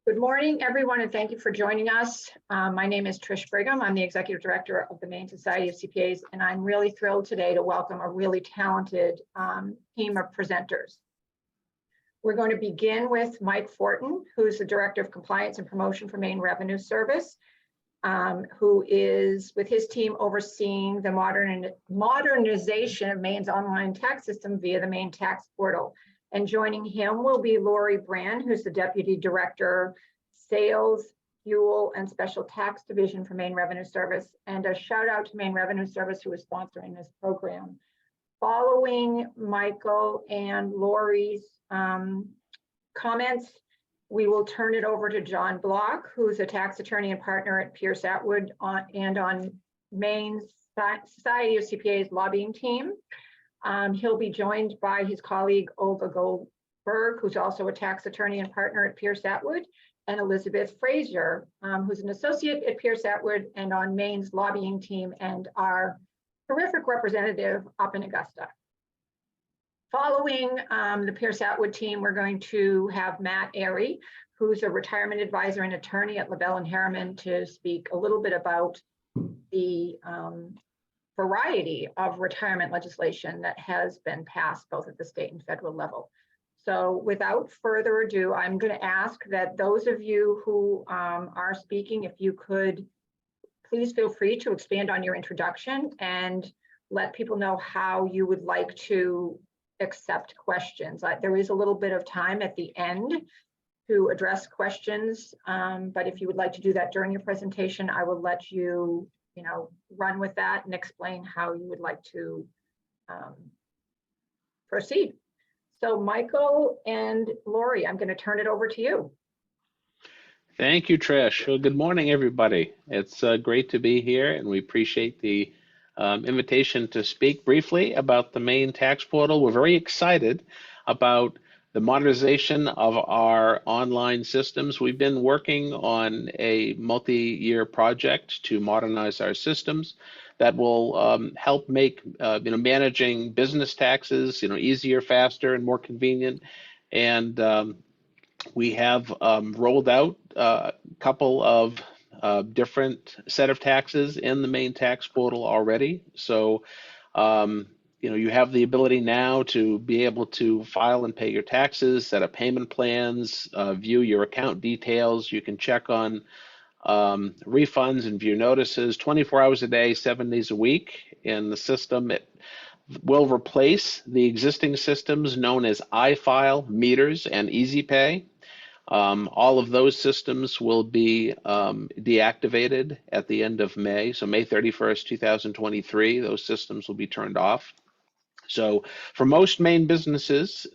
Good morning, everyone, and thank you for joining us. My name is Trish Brigham. I'm the Executive Director of the Maine Society of CPAs, and I'm really thrilled today to welcome a really talented team of presenters. We're going to begin with Mike Fortin, who's the Director of Compliance and Promotion for Maine Revenue Service, who is, with his team, overseeing the modernization of Maine's online tax system via the Maine tax portal. And joining him will be Lori Brand, who's the Deputy Director, Sales, Fuel, and Special Tax Division for Maine Revenue Service. And a shout out to Maine Revenue Service, who is sponsoring this program. Following Michael and Lori's comments, we will turn it over to John Block, who's a tax attorney and partner at Pierce Atwood on Maine's Society of CPAs lobbying team. He'll be joined by his colleague Olga Goldberg, who's also a tax attorney and partner at Pierce Atwood, and Elizabeth Frazier, who's an associate at Pierce Atwood and on Maine's lobbying team and our terrific representative up in Augusta. Following the Pierce Atwood team, we're going to have Matt Airy, who's a retirement advisor and attorney at LaBelle and Harriman, to speak a little bit about the variety of retirement legislation that has been passed both at the state and federal level. So without further ado, I'm going to ask that those of you who are speaking, if you could please feel free to expand on your introduction and let people know how you would like to accept questions. There is a little bit of time at the end to address questions, but if you would like to do that during your presentation, I will let you run with that and explain how you would like to proceed. So Michael and Lori, I'm going to turn it over to you. Thank you, Trish. Well, good morning, everybody. It's great to be here, and we appreciate the invitation to speak briefly about the Maine tax portal. We're very excited about the modernization of our online systems. We've been working on a multi-year project to modernize our systems that will help make managing business taxes easier, faster, and more convenient. And we have rolled out a couple of different set of taxes in the Maine tax portal already. So you have the ability now to be able to file and pay your taxes, set up payment plans, view your account details. You can check on refunds and view notices 24 hours a day, 7 days a week in the system. It will replace the existing systems known as iFile, Meters, and EasyPay. All of those systems will be deactivated at the end of May. So May 31st, 2023, those systems will be turned off. So for most Maine businesses,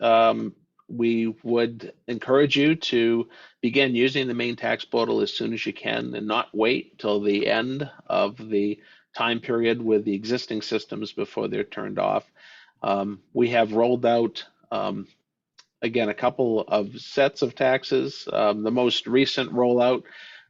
we would encourage you to begin using the Maine tax portal as soon as you can and not wait till the end of the time period with the existing systems before they're turned off. We have rolled out again, a couple of sets of taxes. The most recent rollout,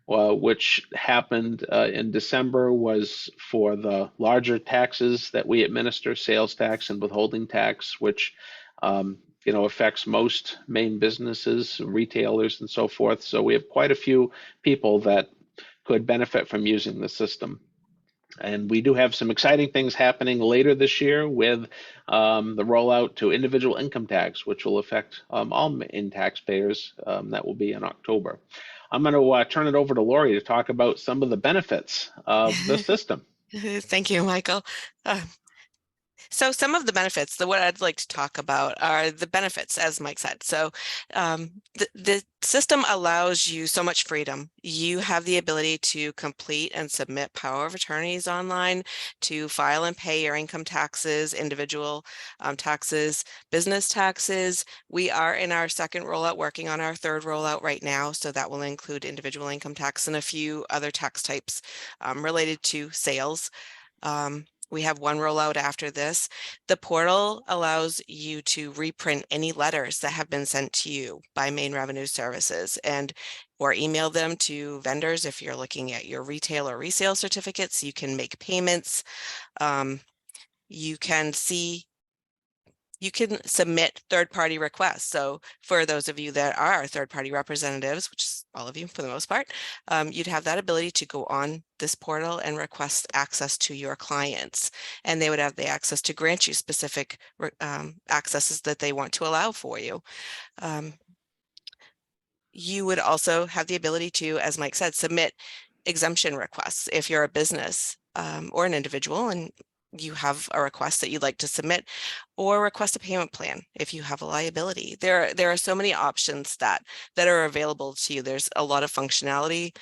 which happened in December, was for the larger taxes that we administer, sales tax and withholding tax, which affects most Maine businesses, retailers, and so forth. So we have quite a few people that could benefit from using the system. And we do have some exciting things happening later this year with the rollout to individual income tax, which will affect all Maine taxpayers. That will be in October. I'm going to turn it over to Lori to talk about some of the benefits of the system. Thank you, Michael. So some of the benefits, what I'd like to talk about are the benefits, as Mike said. So the system allows you so much freedom. You have the ability to complete and submit power of attorneys online, to file and pay your income taxes, individual taxes, business taxes. We are in our second rollout, working on our third rollout right now. So that will include individual income tax and a few other tax types related to sales. We have one rollout after this. The portal allows you to reprint any letters that have been sent to you by Maine Revenue Services or email them to vendors. If you're looking at your retail or resale certificates, you can make payments. You can see you can submit third-party requests. So for those of you that are third-party representatives, which is all of you for the most part, you'd have that ability to go on this portal and request access to your clients. And they would have the access to grant you specific accesses that they want to allow for you. You would also have the ability to, as Mike said, submit exemption requests if you're a business or an individual and you have a request that you'd like to submit, or request a payment plan if you have a liability. There are so many options that are available to you. There's a lot of functionality.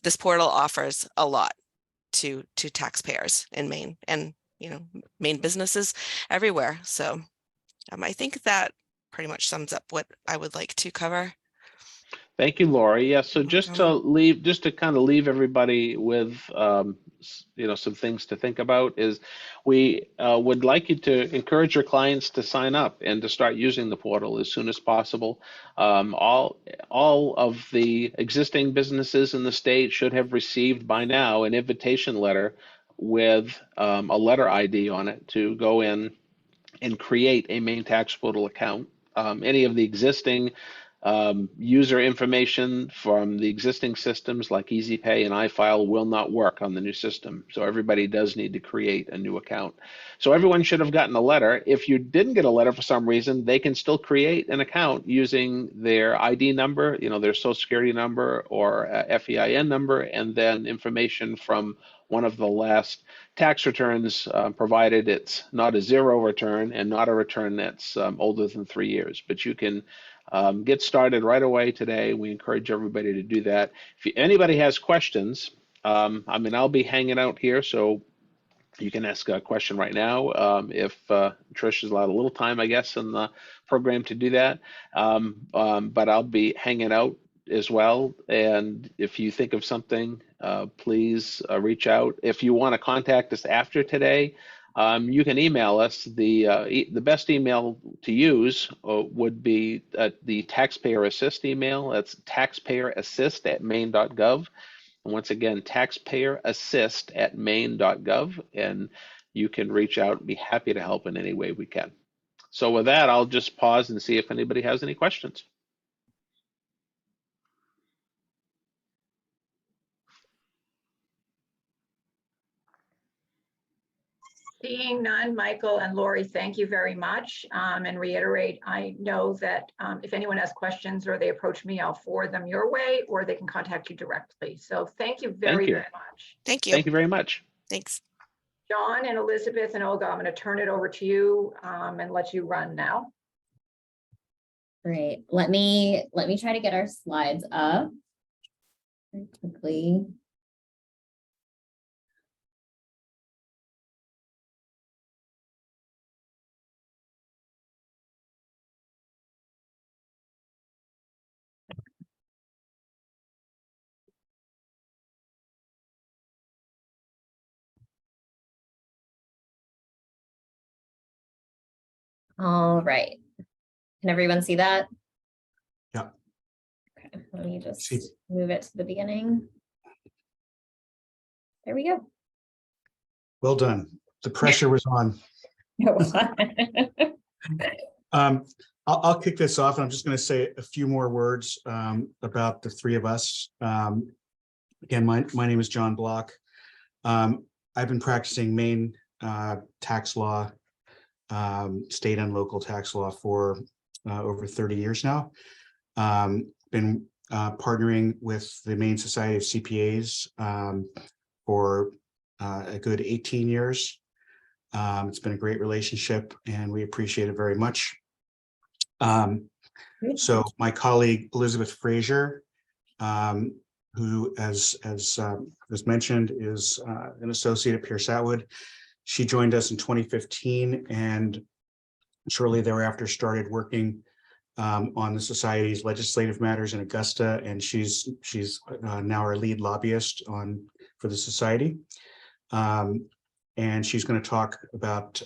This portal offers a lot to taxpayers in Maine and, you know, Maine businesses everywhere. So I think that pretty much sums up what I would like to cover. Thank you, Lori. Yeah, so just to kind of leave everybody with you know, some things to think about is we would like you to encourage your clients to sign up and to start using the portal as soon as possible. All of the existing businesses in the state should have received by now an invitation letter with a letter ID on it to go in and create a Maine tax portal account. Any of the existing user information from the existing systems like EasyPay and iFile will not work on the new system. So everybody does need to create a new account. So everyone should have gotten a letter. If you didn't get a letter for some reason, they can still create an account using their ID number, you know, their social security number or FEIN number, and then information from one of the last tax returns, provided it's not a zero return and not a return that's older than 3 years. But you can get started right away today. We encourage everybody to do that. If anybody has questions, I mean, I'll be hanging out here, so you can ask a question right now. If Trish has allowed a little time, I guess, in the program to do that. But I'll be hanging out as well. And if you think of something, please reach out. If you want to contact us after today, you can email us. The best email to use would be the Taxpayer Assist email. That's taxpayerassist@maine.gov. And once again, taxpayerassist@maine.gov. And you can reach out and be happy to help in any way we can. So with that, I'll just pause and see if anybody has any questions. Seeing none, Michael and Lori, thank you very much. And reiterate, I know that if anyone has questions or they approach me, I'll forward them your way, or they can contact you directly. So thank you very much. Thank you. Thank you very much. Thanks. John and Elizabeth and Olga, I'm going to turn it over to you and let you run now. Great. Let me try to get our slides up very quickly. All right. Can everyone see that? Yeah. Okay, let me just move it to the beginning. There we go. Well done. The pressure was on. I'll kick this off, and I'm just going to say a few more words about the three of us. Again, my name is John Block. I've been practicing Maine tax law, state and local tax law for over 30 years now. Been partnering with the Maine Society of CPAs for a good 18 years. It's been a great relationship, and we appreciate it very much. So my colleague Elizabeth Frazier, who, as mentioned, is an associate at Pierce Atwood. She joined us in 2015, and shortly thereafter started working on the Society's legislative matters in Augusta, and she's now our lead lobbyist for the Society. And she's going to talk about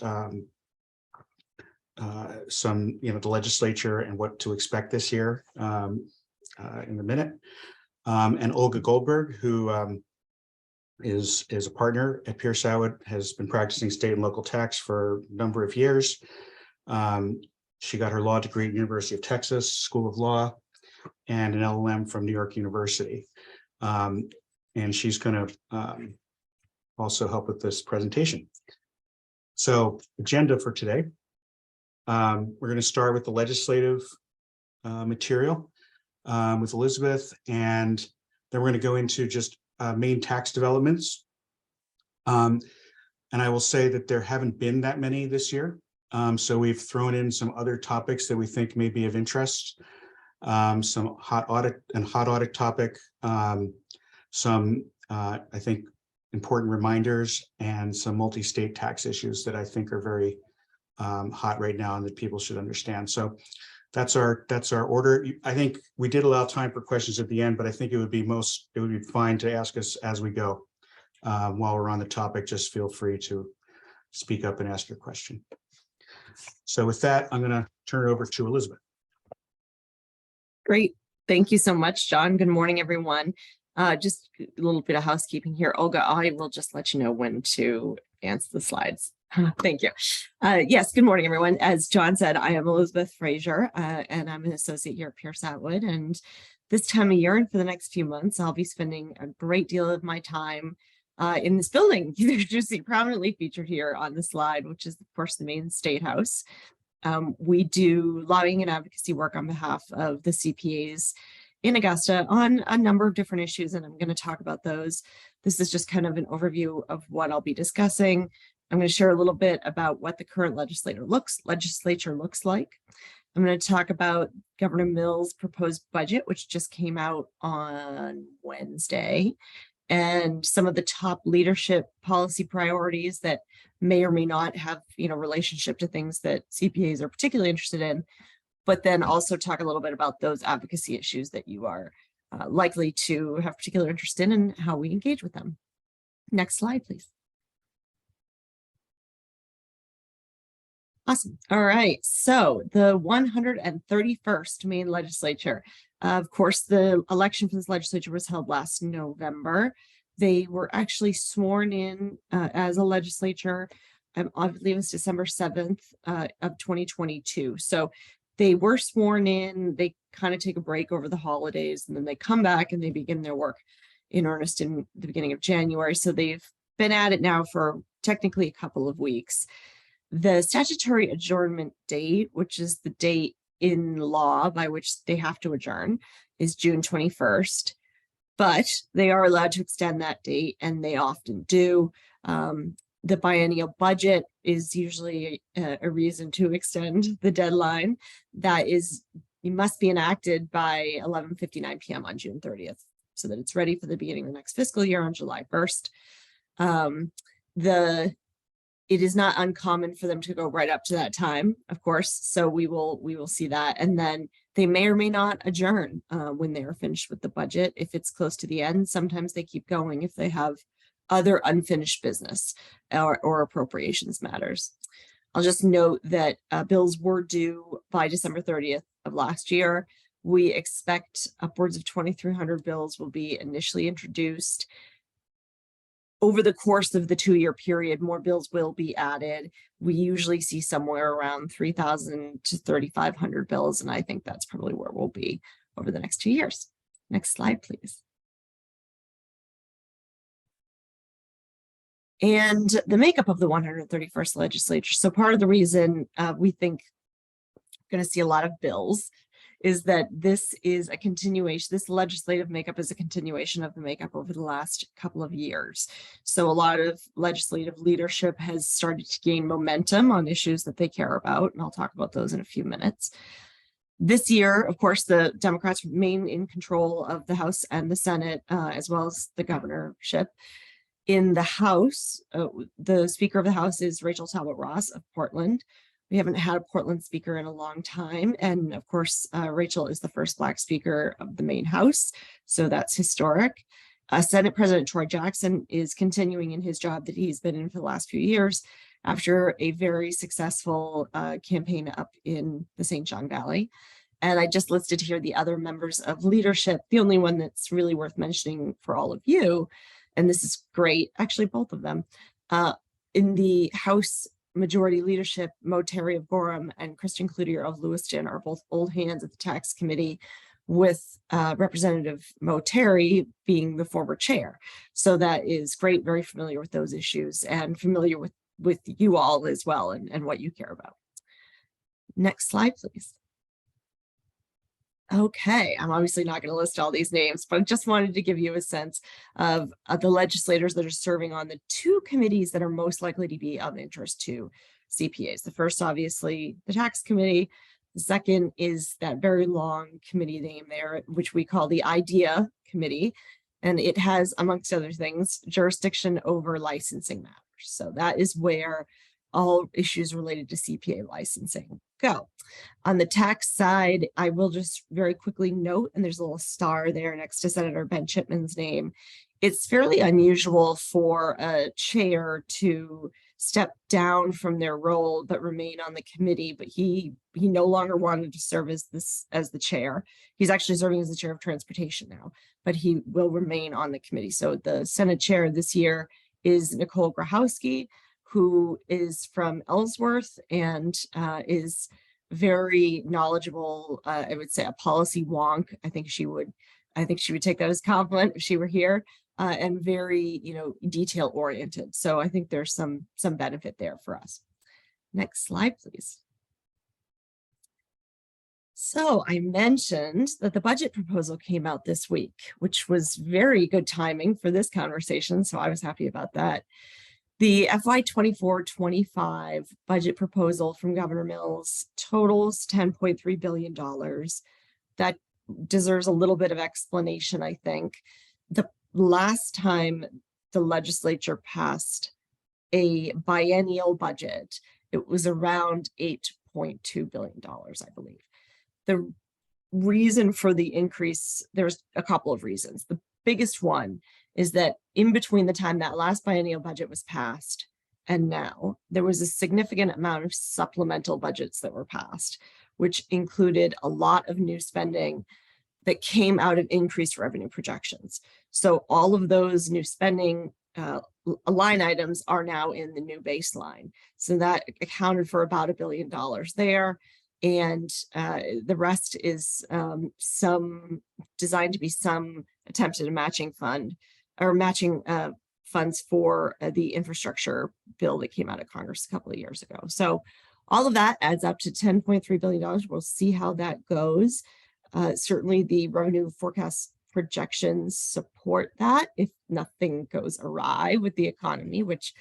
some, the legislature and what to expect this year in a minute. And Olga Goldberg, who is a partner at Pierce Atwood, has been practicing state and local tax for a number of years. She got her law degree at University of Texas School of Law and an LLM from New York University. And she's going to also help with this presentation. So agenda for today. We're going to start with the legislative material with Elizabeth, and then we're going to go into just Maine tax developments. And I will say that there haven't been that many this year. So we've thrown in some other topics that we think may be of interest. Some hot audit topic, some I think important reminders, and some multi-state tax issues that I think are very hot right now and that people should understand. So that's our order. I think we did allow time for questions at the end, but I think it would be fine to ask us as we go. While we're on the topic, just feel free to speak up and ask your question. So with that, I'm going to turn it over to Elizabeth. Great. Thank you so much, John. Good morning, everyone. Just a little bit of housekeeping here. Olga, I will just let you know when to advance the slides. Thank you. Yes, good morning, everyone. As John said, I am Elizabeth Frazier, and I'm an associate here at Pierce Atwood. And this time of year and for the next few months, I'll be spending a great deal of my time in this building, which you see prominently featured here on the slide, which is, of course, the Maine State House. We do lobbying and advocacy work on behalf of the CPAs in Augusta on a number of different issues, and I'm going to talk about those. This is just kind of an overview of what I'll be discussing. I'm going to share a little bit about what the current legislature looks like. I'm going to talk about Governor Mills' proposed budget, which just came out on Wednesday, and some of the top leadership policy priorities that may or may not have, relationship to things that CPAs are particularly interested in, but then also talk a little bit about those advocacy issues that you are likely to have particular interest in and how we engage with them. Next slide, please. Awesome. All right. So the 131st Maine legislature, of course, the election for this legislature was held last November. They were actually sworn in as a legislature. I believe it was December 7th of 2022. So they were sworn in. They kind of take a break over the holidays, and then they come back and they begin their work in earnest in the beginning of January. So they've been at it now for technically a couple of weeks. The statutory adjournment date, which is the date in law by which they have to adjourn, is June 21st, but they are allowed to extend that date, and they often do. The biennial budget is usually a reason to extend the deadline. That is, it must be enacted by 11:59 p.m. on June 30th, so that it's ready for the beginning of the next fiscal year on July 1st. It is not uncommon for them to go right up to that time, of course. So we will see that, and then they may or may not adjourn when they are finished with the budget. If it's close to the end, sometimes they keep going if they have other unfinished business or appropriations matters. I'll just note that bills were due by December 30th of last year. We expect upwards of 2,300 bills will be initially introduced. Over the course of the 2-year period, more bills will be added. We usually see somewhere around 3,000 to 3,500 bills, and I think that's probably where we'll be over the next 2 years. Next slide, please. And the makeup of the 131st legislature. So part of the reason we think we're going to see a lot of bills is that this is a continuation. This legislative makeup is a continuation of the makeup over the last couple of years. So a lot of legislative leadership has started to gain momentum on issues that they care about, and I'll talk about those in a few minutes. This year, of course, the Democrats remain in control of the House and the Senate, as well as the governorship. In the House, the Speaker of the House is Rachel Talbot Ross of Portland. We haven't had a Portland speaker in a long time. And of course, Rachel is the first Black speaker of the Maine House. So that's historic. Senate President Troy Jackson is continuing in his job that he's been in for the last few years after a very successful campaign up in the St. John Valley. And I just listed here the other members of leadership. The only one that's really worth mentioning for all of you, and this is great, actually both of them, in the House Majority Leadership, Mo Terry of Gorham and Christian Cloutier of Lewiston are both old hands at the tax committee, with Representative Mo Terry being the former chair. So that is great, very familiar with those issues and familiar with you all as well and what you care about. Next slide, please. Okay, I'm obviously not going to list all these names, but I just wanted to give you a sense of the legislators that are serving on the two committees that are most likely to be of interest to CPAs. The first, obviously, the tax committee. The second is that very long committee name there, which we call the IDEA committee. And it has, amongst other things, jurisdiction over licensing matters. So that is where all issues related to CPA licensing go. On the tax side, I will just very quickly note, and there's a little star there next to Senator Ben Chipman's name. It's fairly unusual for a chair to step down from their role but remain on the committee, but he no longer wanted to serve as the chair. He's actually serving as the chair of transportation now, but he will remain on the committee. So the Senate chair this year is Nicole Grahowski, who is from Ellsworth and is very knowledgeable. I would say a policy wonk. I think she would take that as a compliment if she were here, and very, detail oriented. So I think there's some benefit there for us. Next slide, please. So I mentioned that the budget proposal came out this week, which was very good timing for this conversation. So I was happy about that. The FY 24-25 budget proposal from Governor Mills totals $10.3 billion. That deserves a little bit of explanation, I think. The last time the legislature passed a biennial budget, it was around $8.2 billion, I believe. The reason for the increase, there's a couple of reasons. The biggest one is that in between the time that last biennial budget was passed and now, there was a significant amount of supplemental budgets that were passed, which included a lot of new spending that came out of increased revenue projections. So all of those new spending line items are now in the new baseline. So that accounted for about $1 billion there. And the rest is some designed to be some attempt at a matching fund or matching funds for the infrastructure bill that came out of Congress a couple of years ago. So all of that adds up to $10.3 billion. We'll see how that goes. Certainly the revenue forecast projections support that if nothing goes awry with the economy, which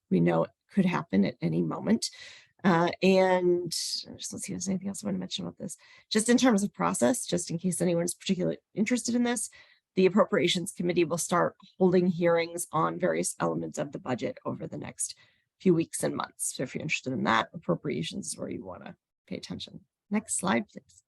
we know could happen at any moment. And just let's see if there's anything else I want to mention about this. Just in terms of process, just in case anyone is particularly interested in this, the Appropriations Committee will start holding hearings on various elements of the budget over the next few weeks and months. So if you're interested in that, appropriations is where you want to pay attention. Next slide, please.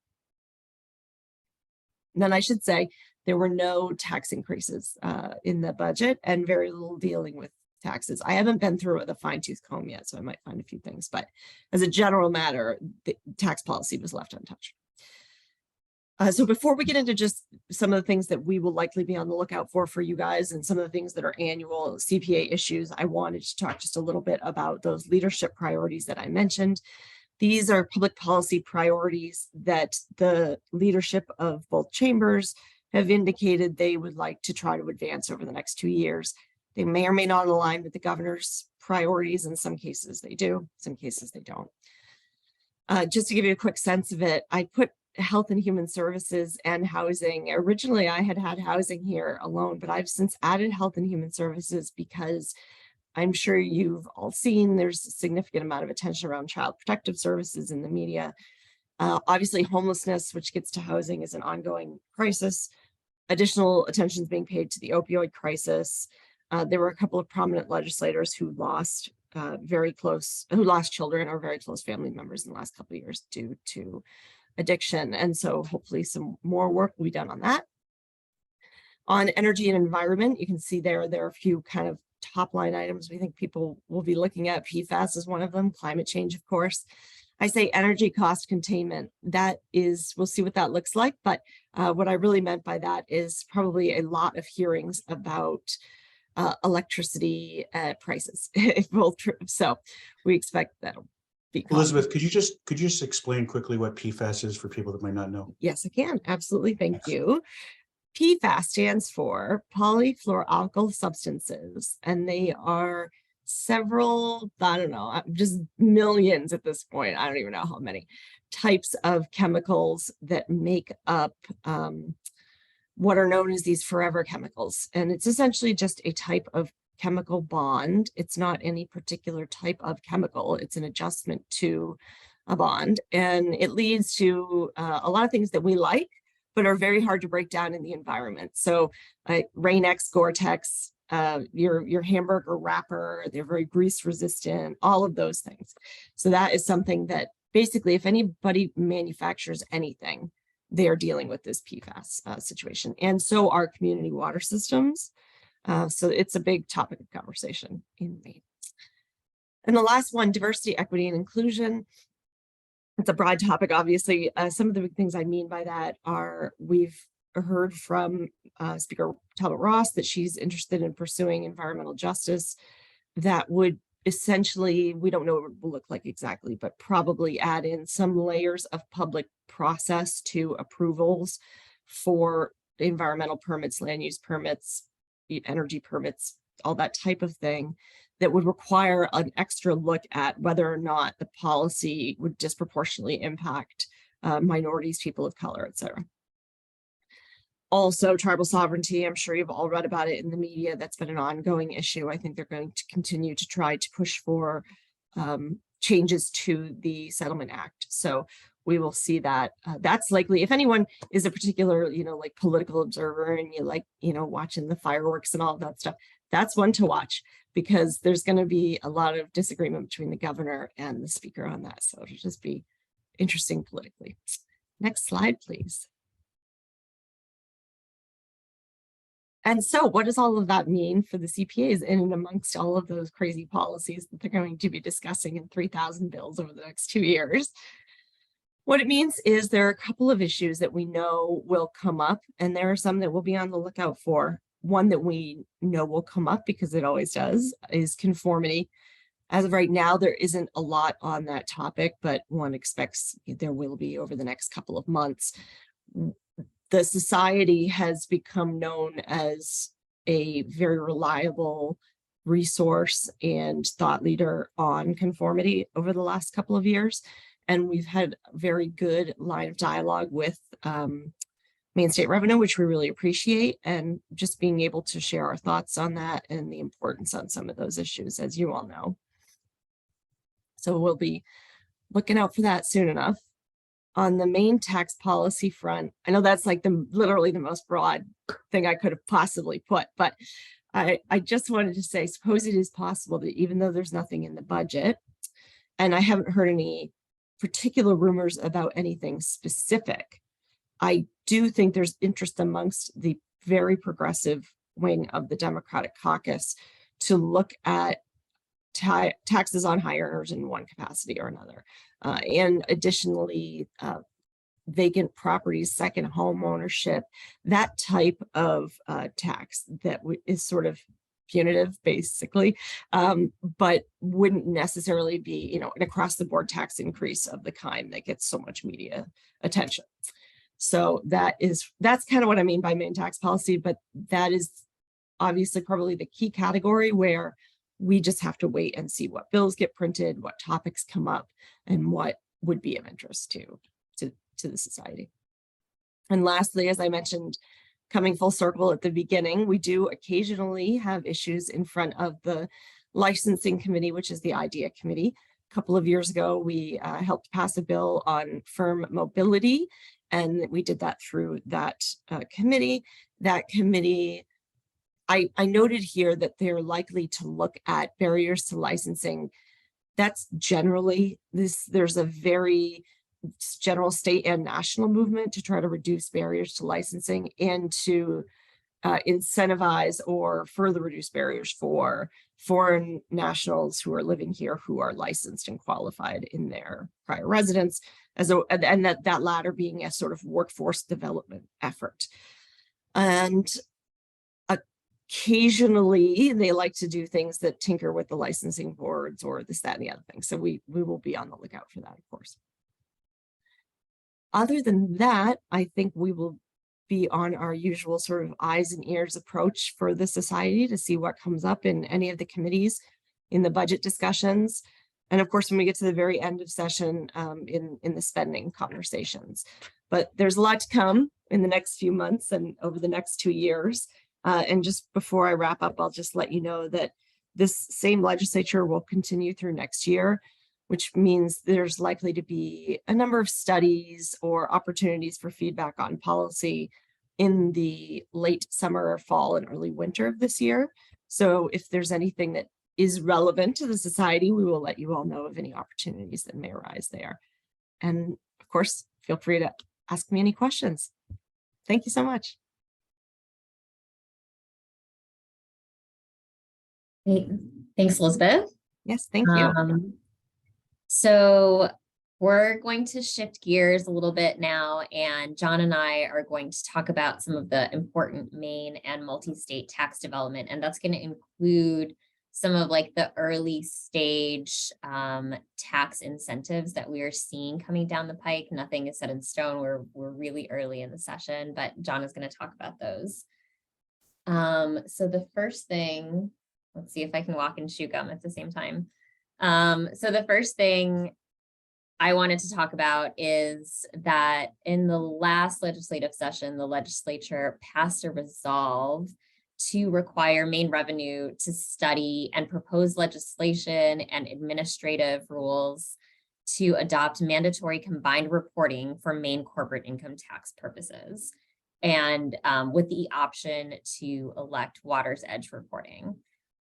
And then I should say there were no tax increases in the budget and very little dealing with taxes. I haven't been through it with a fine-tooth comb yet, so I might find a few things, but as a general matter, the tax policy was left untouched. So before we get into just some of the things that we will likely be on the lookout for you guys and some of the things that are annual CPA issues, I wanted to talk just a little bit about those leadership priorities that I mentioned. These are public policy priorities that the leadership of both chambers have indicated they would like to try to advance over the next 2 years. They may or may not align with the governor's priorities. In some cases they do, some cases they don't. Just to give you a quick sense of it, I put health and human services and housing. Originally, I had housing here alone, but I've since added health and human services because I'm sure you've all seen there's a significant amount of attention around child protective services in the media. Obviously, homelessness, which gets to housing, is an ongoing crisis. Additional attention is being paid to the opioid crisis. There were a couple of prominent legislators who lost children or very close family members in the last couple of years due to addiction. And so hopefully some more work will be done on that. On energy and environment, you can see there are a few kind of top line items we think people will be looking at. PFAS is one of them, climate change, of course. I say energy cost containment. That is, we'll see what that looks like. But what I really meant by that is probably a lot of hearings about electricity prices. Both true. So we expect that'll be Elizabeth, could you just explain quickly what PFAS is for people that might not know? Yes, I can. Absolutely. Thank you. PFAS stands for polyfluoroalkyl substances, and they are several, I don't know, just millions at this point. I don't even know how many types of chemicals that make up what are known as these forever chemicals. And it's essentially just a type of chemical bond. It's not any particular type of chemical. It's an adjustment to a bond. And it leads to a lot of things that we like, but are very hard to break down in the environment. So Rain-X, Gore-Tex, your hamburger wrapper, they're very grease resistant, all of those things. So that is something that basically if anybody manufactures anything, they are dealing with this PFAS situation. And so are community water systems. So it's a big topic of conversation in Maine. And the last one, diversity, equity, and inclusion. It's a broad topic, obviously. Some of the big things I mean by that are we've heard from Speaker Talbot Ross that she's interested in pursuing environmental justice that would essentially, we don't know what it will look like exactly, but probably add in some layers of public process to approvals for environmental permits, land use permits, energy permits, all that type of thing that would require an extra look at whether or not the policy would disproportionately impact minorities, people of color, et cetera. Also, tribal sovereignty, I'm sure you've all read about it in the media. That's been an ongoing issue. I think they're going to continue to try to push for changes to the Settlement Act. So we will see that. That's likely, if anyone is a particular, like political observer and you like, watching the fireworks and all of that stuff, that's one to watch because there's going to be a lot of disagreement between the governor and the speaker on that. So it'll just be interesting politically. Next slide, please. And so what does all of that mean for the CPAs in and amongst all of those crazy policies that they're going to be discussing in 3,000 bills over the next 2 years? What it means is there are a couple of issues that we know will come up, and there are some that we'll be on the lookout for. One that we know will come up because it always does is conformity. As of right now, there isn't a lot on that topic, but one expects there will be over the next couple of months. The society has become known as a very reliable resource and thought leader on conformity over the last couple of years. And we've had a very good line of dialogue with Maine State Revenue, which we really appreciate, and just being able to share our thoughts on that and the importance on some of those issues, as you all know. So we'll be looking out for that soon enough. On the Maine tax policy front, I know that's like literally the most broad thing I could have possibly put, but I just wanted to say, suppose it is possible that even though there's nothing in the budget, and I haven't heard any particular rumors about anything specific, I do think there's interest amongst the very progressive wing of the Democratic caucus to look at taxes on high earners in one capacity or another. And additionally, vacant properties, second home ownership, that type of tax that is sort of punitive, basically, but wouldn't necessarily be, an across the board tax increase of the kind that gets so much media attention. So that's kind of what I mean by Maine tax policy, but that is obviously probably the key category where we just have to wait and see what bills get printed, what topics come up, and what would be of interest to the society. And lastly, as I mentioned, coming full circle at the beginning, we do occasionally have issues in front of the licensing committee, which is the IDEA committee. A couple of years ago, we helped pass a bill on firm mobility, and we did that through that committee. That committee, I noted here that they're likely to look at barriers to licensing. That's generally there's a very general state and national movement to try to reduce barriers to licensing and to incentivize or further reduce barriers for foreign nationals who are living here who are licensed and qualified in their prior residence, and that latter being a sort of workforce development effort. And occasionally they like to do things that tinker with the licensing boards or this, that, and the other thing. So we will be on the lookout for that, of course. Other than that, I think we will be on our usual sort of eyes and ears approach for the society to see what comes up in any of the committees in the budget discussions. And of course, when we get to the very end of session in the spending conversations. But there's a lot to come in the next few months and over the next 2 years. And just before I wrap up, I'll just let you know that this same legislature will continue through next year, which means there's likely to be a number of studies or opportunities for feedback on policy in the late summer or fall and early winter of this year. So if there's anything that is relevant to the society, we will let you all know of any opportunities that may arise there. And of course, feel free to ask me any questions. Thank you so much. Great. Thanks, Elizabeth. Yes, thank you. So we're going to shift gears a little bit now, and John and I are going to talk about some of the important Maine and multi-state tax development, and that's going to include some of like the early stage tax incentives that we are seeing coming down the pike. Nothing is set in stone. We're really early in the session, but John is going to talk about those. So the first thing, let's see if I can walk and chew gum at the same time. So the first thing I wanted to talk about is that in the last legislative session, the legislature passed a resolve to require Maine Revenue to study and propose legislation and administrative rules to adopt mandatory combined reporting for Maine corporate income tax purposes, and with the option to elect Water's Edge reporting.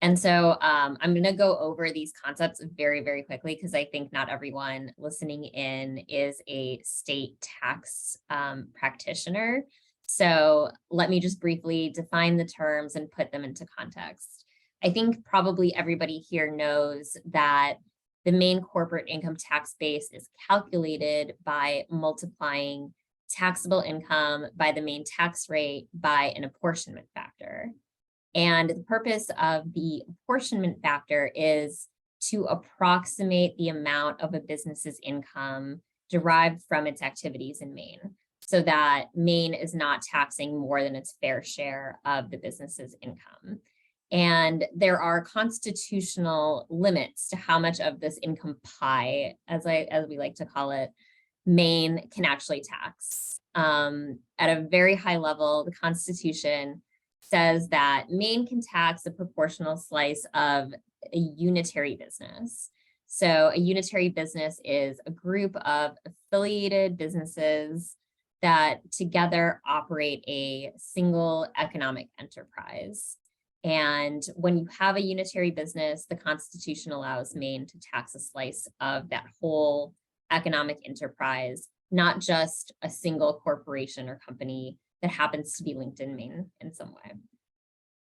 And so I'm going to go over these concepts very, very quickly because I think not everyone listening in is a state tax practitioner. So let me just briefly define the terms and put them into context. I think probably everybody here knows that the Maine corporate income tax base is calculated by multiplying taxable income by the Maine tax rate by an apportionment factor. And the purpose of the apportionment factor is to approximate the amount of a business's income derived from its activities in Maine, so that Maine is not taxing more than its fair share of the business's income. And there are constitutional limits to how much of this income pie, as we like to call it, Maine can actually tax. At a very high level, the Constitution says that Maine can tax a proportional slice of a unitary business. So a unitary business is a group of affiliated businesses that together operate a single economic enterprise. And when you have a unitary business, the Constitution allows Maine to tax a slice of that whole economic enterprise, not just a single corporation or company that happens to be linked in Maine in some way.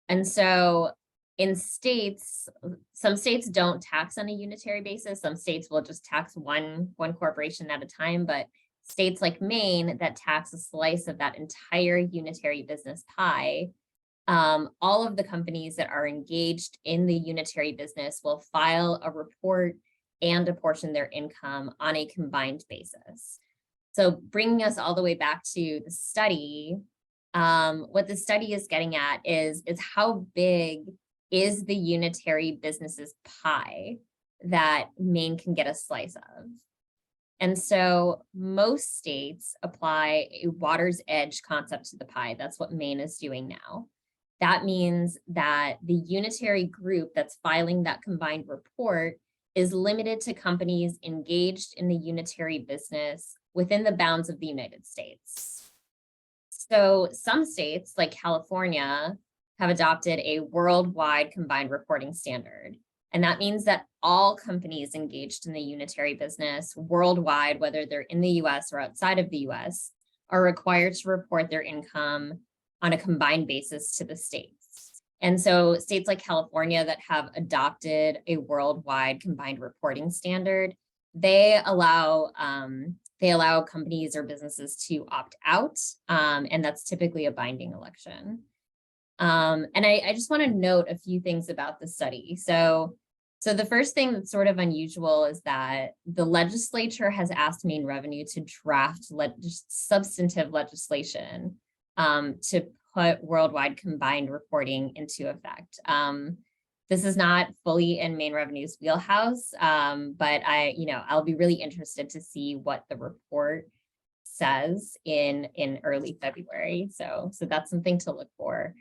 And so in states, some states don't tax on a unitary basis. Some states will just tax one corporation at a time, but states like Maine that tax a slice of that entire unitary business pie, all of the companies that are engaged in the unitary business will file a report and apportion their income on a combined basis. So bringing us all the way back to the study, what the study is getting at is how big is the unitary business's pie that Maine can get a slice of. And so most states apply a Water's Edge concept to the pie. That's what Maine is doing now. That means that the unitary group that's filing that combined report is limited to companies engaged in the unitary business within the bounds of the United States. So some states, like California, have adopted a worldwide combined reporting standard. And that means that all companies engaged in the unitary business worldwide, whether they're in the US or outside of the US, are required to report their income on a combined basis to the states. And so states like California that have adopted a worldwide combined reporting standard, they allow companies or businesses to opt out, and that's typically a binding election. And I just want to note a few things about the study. So the first thing that's sort of unusual is that the legislature has asked Maine Revenue to draft substantive legislation to put worldwide combined reporting into effect. This is not fully in Maine Revenue's wheelhouse, but I'll be really interested to see what the report says in early February. So that's something to look for.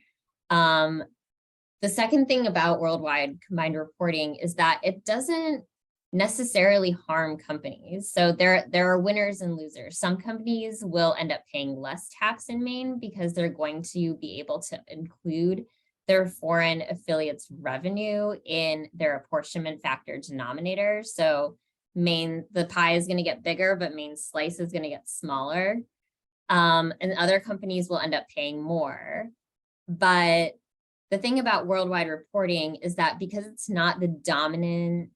The second thing about worldwide combined reporting is that it doesn't necessarily harm companies. So there are winners and losers. Some companies will end up paying less tax in Maine because they're going to be able to include their foreign affiliates' revenue in their apportionment factor denominator. So Maine, the pie is going to get bigger, but Maine's slice is going to get smaller. And other companies will end up paying more. But the thing about worldwide reporting is that because it's not the dominant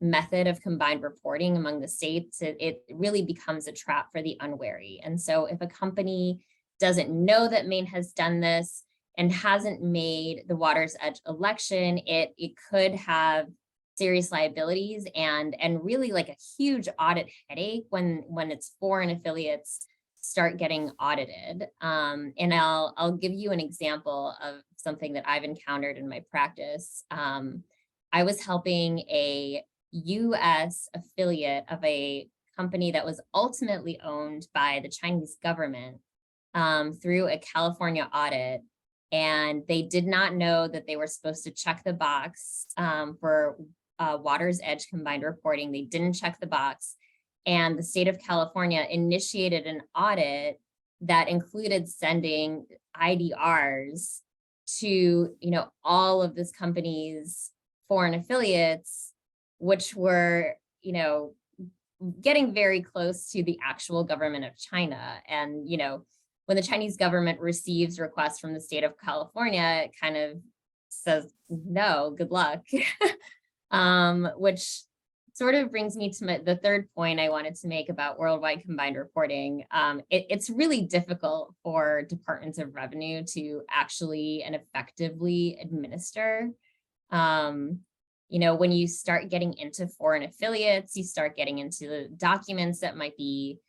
method of combined reporting among the states, it really becomes a trap for the unwary. And so if a company doesn't know that Maine has done this and hasn't made the Water's Edge election, it could have serious liabilities and really like a huge audit headache when its foreign affiliates start getting audited. And I'll give you an example of something that I've encountered in my practice. I was helping a US affiliate of a company that was ultimately owned by the Chinese government through a California audit. And they did not know that they were supposed to check the box for Water's Edge combined reporting. They didn't check the box. And the state of California initiated an audit that included sending IDRs to, all of this company's foreign affiliates, which were, getting very close to the actual government of China. And, when the Chinese government receives requests from the state of California, it kind of says, no, good luck, which sort of brings me to the third point I wanted to make about worldwide combined reporting. It's really difficult for departments of revenue to actually and effectively administer. When you start getting into foreign affiliates, you start getting into documents that might be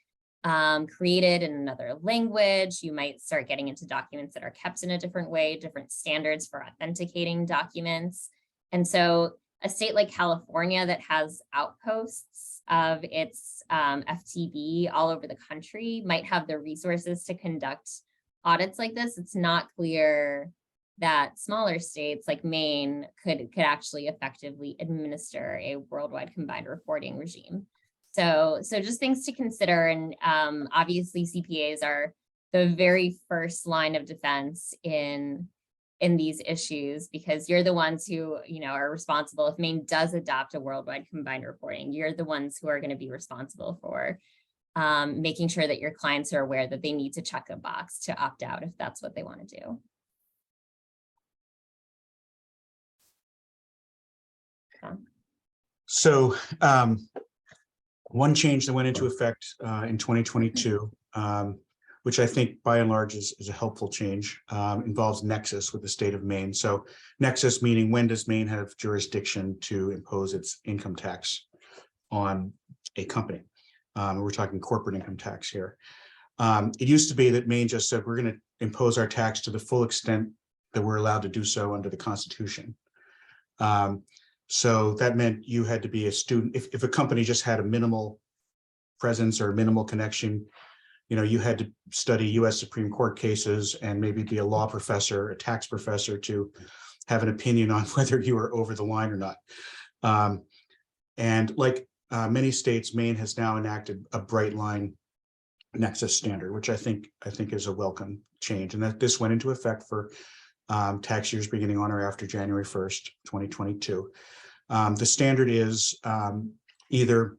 created in another language. You might start getting into documents that are kept in a different way, different standards for authenticating documents. And so a state like California that has outposts of its FTB all over the country might have the resources to conduct audits like this. It's not clear that smaller states like Maine could actually effectively administer a worldwide combined reporting regime. So just things to consider. And obviously CPAs are the very first line of defense in these issues, because you're the ones who, are responsible. If Maine does adopt a worldwide combined reporting, you're the ones who are going to be responsible for making sure that your clients are aware that they need to check a box to opt out if that's what they want to do. So one change that went into effect in 2022, which I think by and large is a helpful change, involves nexus with the state of Maine. So nexus meaning, when does Maine have jurisdiction to impose its income tax on a company? We're talking corporate income tax here. It used to be that Maine just said, we're going to impose our tax to the full extent that we're allowed to do so under the Constitution. So that meant you had to be a student. If a company just had a minimal presence or minimal connection, you had to study US Supreme Court cases and maybe be a law professor, a tax professor, to have an opinion on whether you were over the line or not. And like many states, Maine has now enacted a bright line nexus standard, which I think is a welcome change. And that this went into effect for tax years beginning on or after January 1st, 2022. The standard is either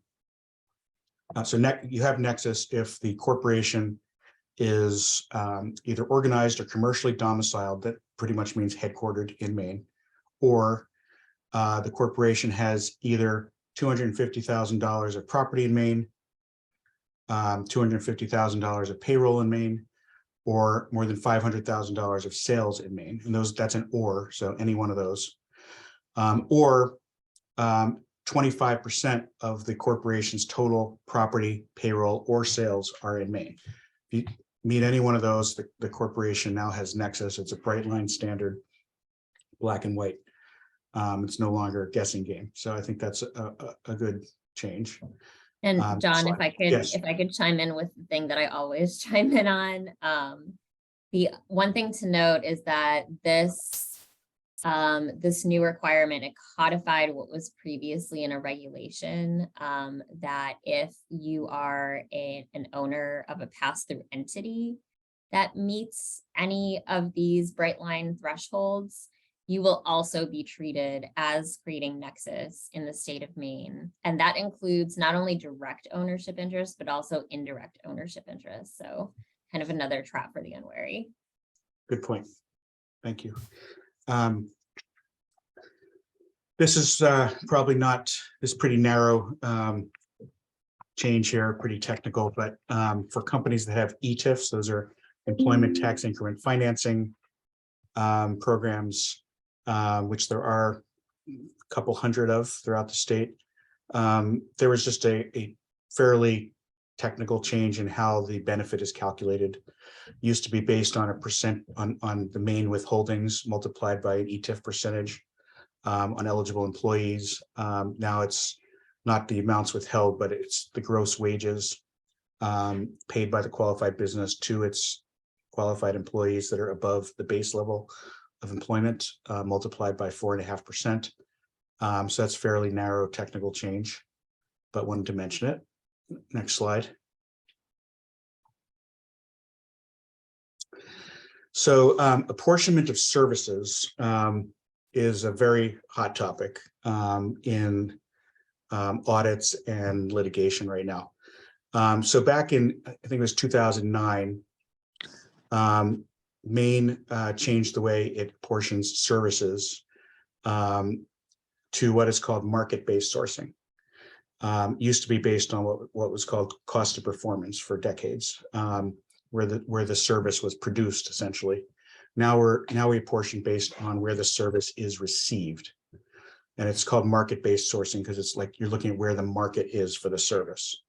you have nexus if the corporation is either organized or commercially domiciled, that pretty much means headquartered in Maine, or the corporation has either $250,000 of property in Maine, $250,000 of payroll in Maine, or more than $500,000 of sales in Maine, and that's an or, so any one of those, or 25% of the corporation's total property, payroll, or sales are in Maine. If you meet any one of those, the corporation now has Nexus. It's a bright line standard, black and white. It's no longer a guessing game. So I think that's a good change. And John, slide. if I could chime in with the thing that I always chime in on, the one thing to note is that this new requirement, it codified what was previously in a regulation, that if you are an owner of a pass-through entity that meets any of these bright line thresholds, you will also be treated as creating Nexus in the state of Maine. And that includes not only direct ownership interests, but also indirect ownership interests. So kind of another trap for the unwary. Good point. Thank you. This is probably not this pretty narrow change here, pretty technical, but for companies that have ETIFs, those are employment tax increment financing programs, which there are a couple hundred of throughout the state. There was just a fairly technical change in how the benefit is calculated. Used to be based on a percent on the Maine withholdings multiplied by an ETIF percentage on eligible employees. Now it's not the amounts withheld, but it's the gross wages paid by the qualified business to its qualified employees that are above the base level of employment, multiplied by 4.5%. So that's fairly narrow technical change, but wanted to mention it. Next slide. So apportionment of services is a very hot topic in audits and litigation right now. So back in, I think it was 2009, Maine changed the way it apportions services to what is called market-based sourcing. Used to be based on what was called cost of performance for decades, where the service was produced essentially. Now we apportion based on where the service is received, and it's called market-based sourcing because it's like you're looking at where the market is for the service.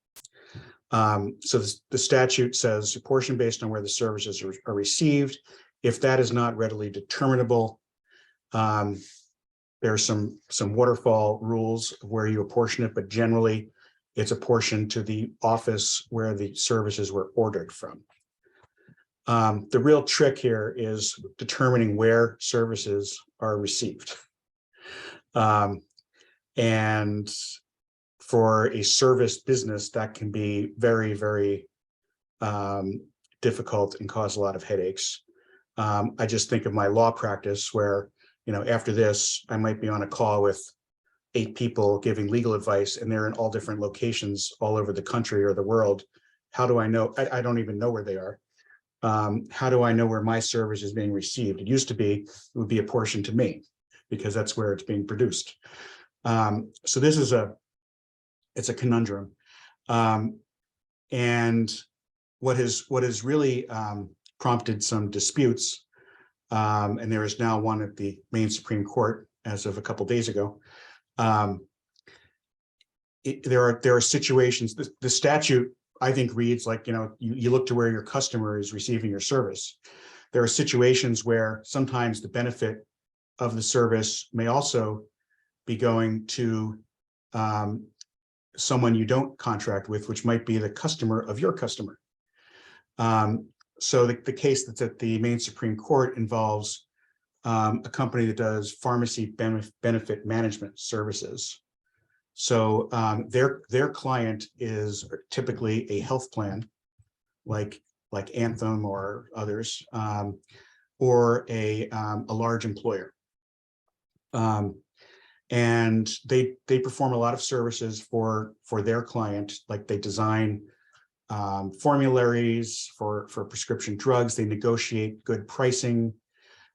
So the statute says apportion based on where the services are received. If that is not readily determinable, there are some waterfall rules of where you apportion it, but generally it's apportioned to the office where the services were ordered from. The real trick here is determining where services are received. And for a service business, that can be very, very difficult and cause a lot of headaches. I just think of my law practice where, after this, I might be on a call with 8 people giving legal advice, and they're in all different locations all over the country or the world. How do I know? I don't even know where they are. How do I know where my service is being received? It used to be, it would be apportioned to me because that's where it's being produced. So this is it's a conundrum. And what has really prompted some disputes, and there is now one at the Maine Supreme Court as of a couple of days ago. There are situations, the statute, I think, reads like, you look to where your customer is receiving your service. There are situations where sometimes the benefit of the service may also be going to someone you don't contract with, which might be the customer of your customer. So the case that's at the Maine Supreme Court involves a company that does pharmacy benefit management services. So their client is typically a health plan, like Anthem or others, or a large employer. And they perform a lot of services for their client, like they design formularies for prescription drugs. They negotiate good pricing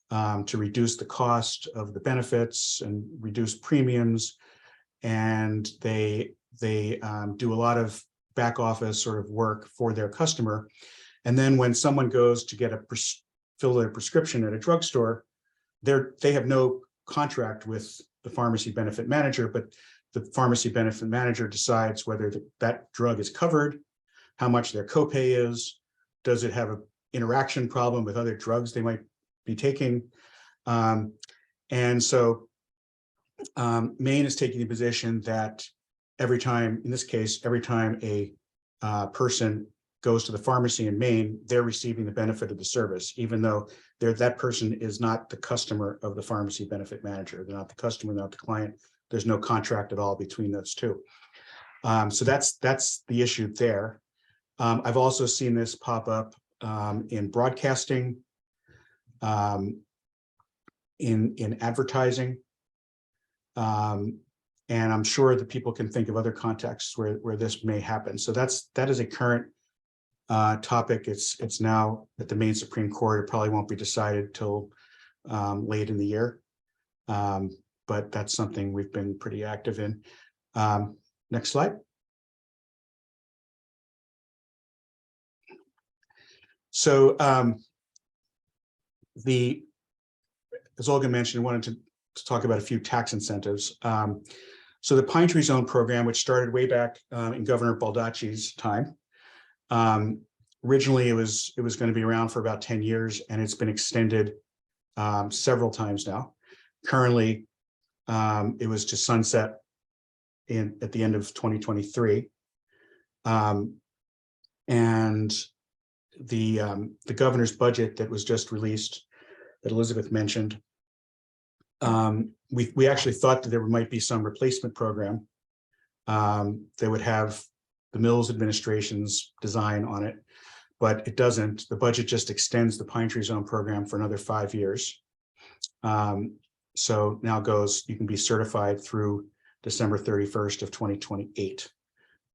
to reduce the cost of the benefits and reduce premiums. And they do a lot of back office sort of work for their customer. And then when someone goes to get fill their prescription at a drugstore, they have no contract with the pharmacy benefit manager, but the pharmacy benefit manager decides whether that drug is covered, how much their copay is, does it have an interaction problem with other drugs they might be taking. And so Maine is taking the position that every time, in this case, every time a person goes to the pharmacy in Maine, they're receiving the benefit of the service, even though that person is not the customer of the pharmacy benefit manager. They're not the customer, not the client. There's no contract at all between those two. So that's the issue there. I've also seen this pop up in broadcasting, in advertising, and I'm sure that people can think of other contexts where this may happen. So that is a current topic. It's now at the Maine Supreme Court. It probably won't be decided till late in the year, but that's something we've been pretty active in. Next slide. So as Olga mentioned, I wanted to talk about a few tax incentives. So the Pine Tree Zone program, which started way back in Governor Baldacci's time, originally it was going to be around for about 10 years, and it's been extended several times now. Currently, it was to sunset at the end of 2023, and the governor's budget that was just released, that Elizabeth mentioned, we actually thought that there might be some replacement program that would have the Mills administration's design on it, but it doesn't. The budget just extends the Pine Tree Zone program for another 5 years. So now you can be certified through December 31st of 2028.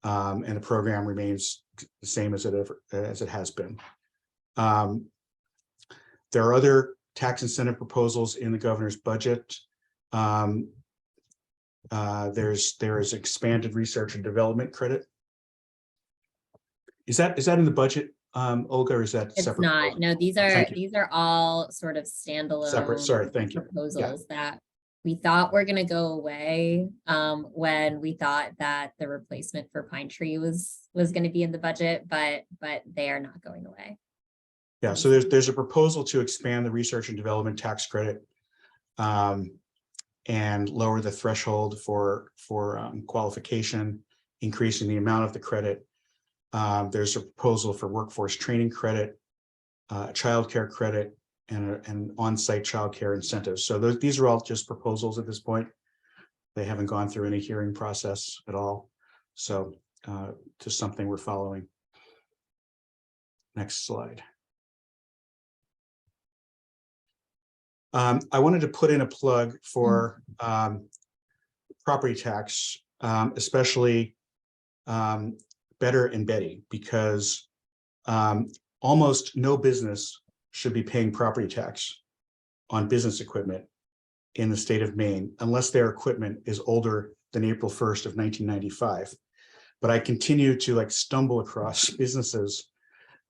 And the program remains the same as it has been. There are other tax incentive proposals in the governor's budget. There is expanded research and development credit. Is that in the budget, Olga, or is that It's separate? not. No, these are all sort of standalone Separate. Sorry, thank you. proposals that we thought were going to go away when we thought that the replacement for Pine Tree was going to be in the budget, but they are not going away. Yeah, so there's a proposal to expand the research and development tax credit and lower the threshold for qualification, increasing the amount of the credit. There's a proposal for workforce training credit, childcare credit, and on-site childcare incentives. So these are all just proposals at this point. They haven't gone through any hearing process at all. So just something we're following. Next slide. I wanted to put in a plug for property tax, especially Better and Betty, because almost no business should be paying property tax on business equipment in the state of Maine unless their equipment is older than April 1st of 1995. But I continue to stumble across businesses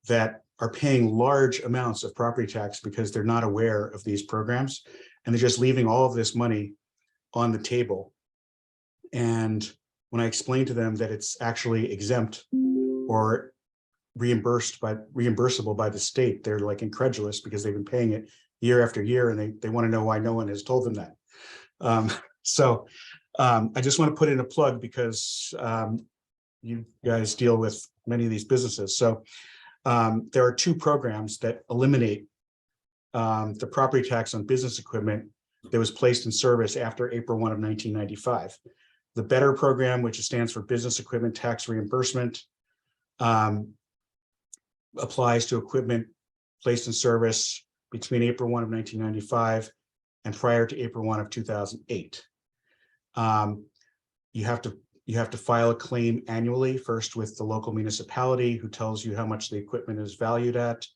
that are paying large amounts of property tax because they're not aware of these programs, and they're just leaving all of this money on the table. And when I explain to them that it's actually exempt or reimbursable by the state, they're incredulous because they've been paying it year after year, and they want to know why no one has told them that. So I just want to put in a plug because you guys deal with many of these businesses. So there are two programs that eliminate the property tax on business equipment that was placed in service after April 1 of 1995. The Better program, which stands for Business Equipment Tax Reimbursement, applies to equipment placed in service between April 1 of 1995 and prior to April 1 of 2008. You have to file a claim annually, first with the local municipality who tells you how much the equipment is valued at.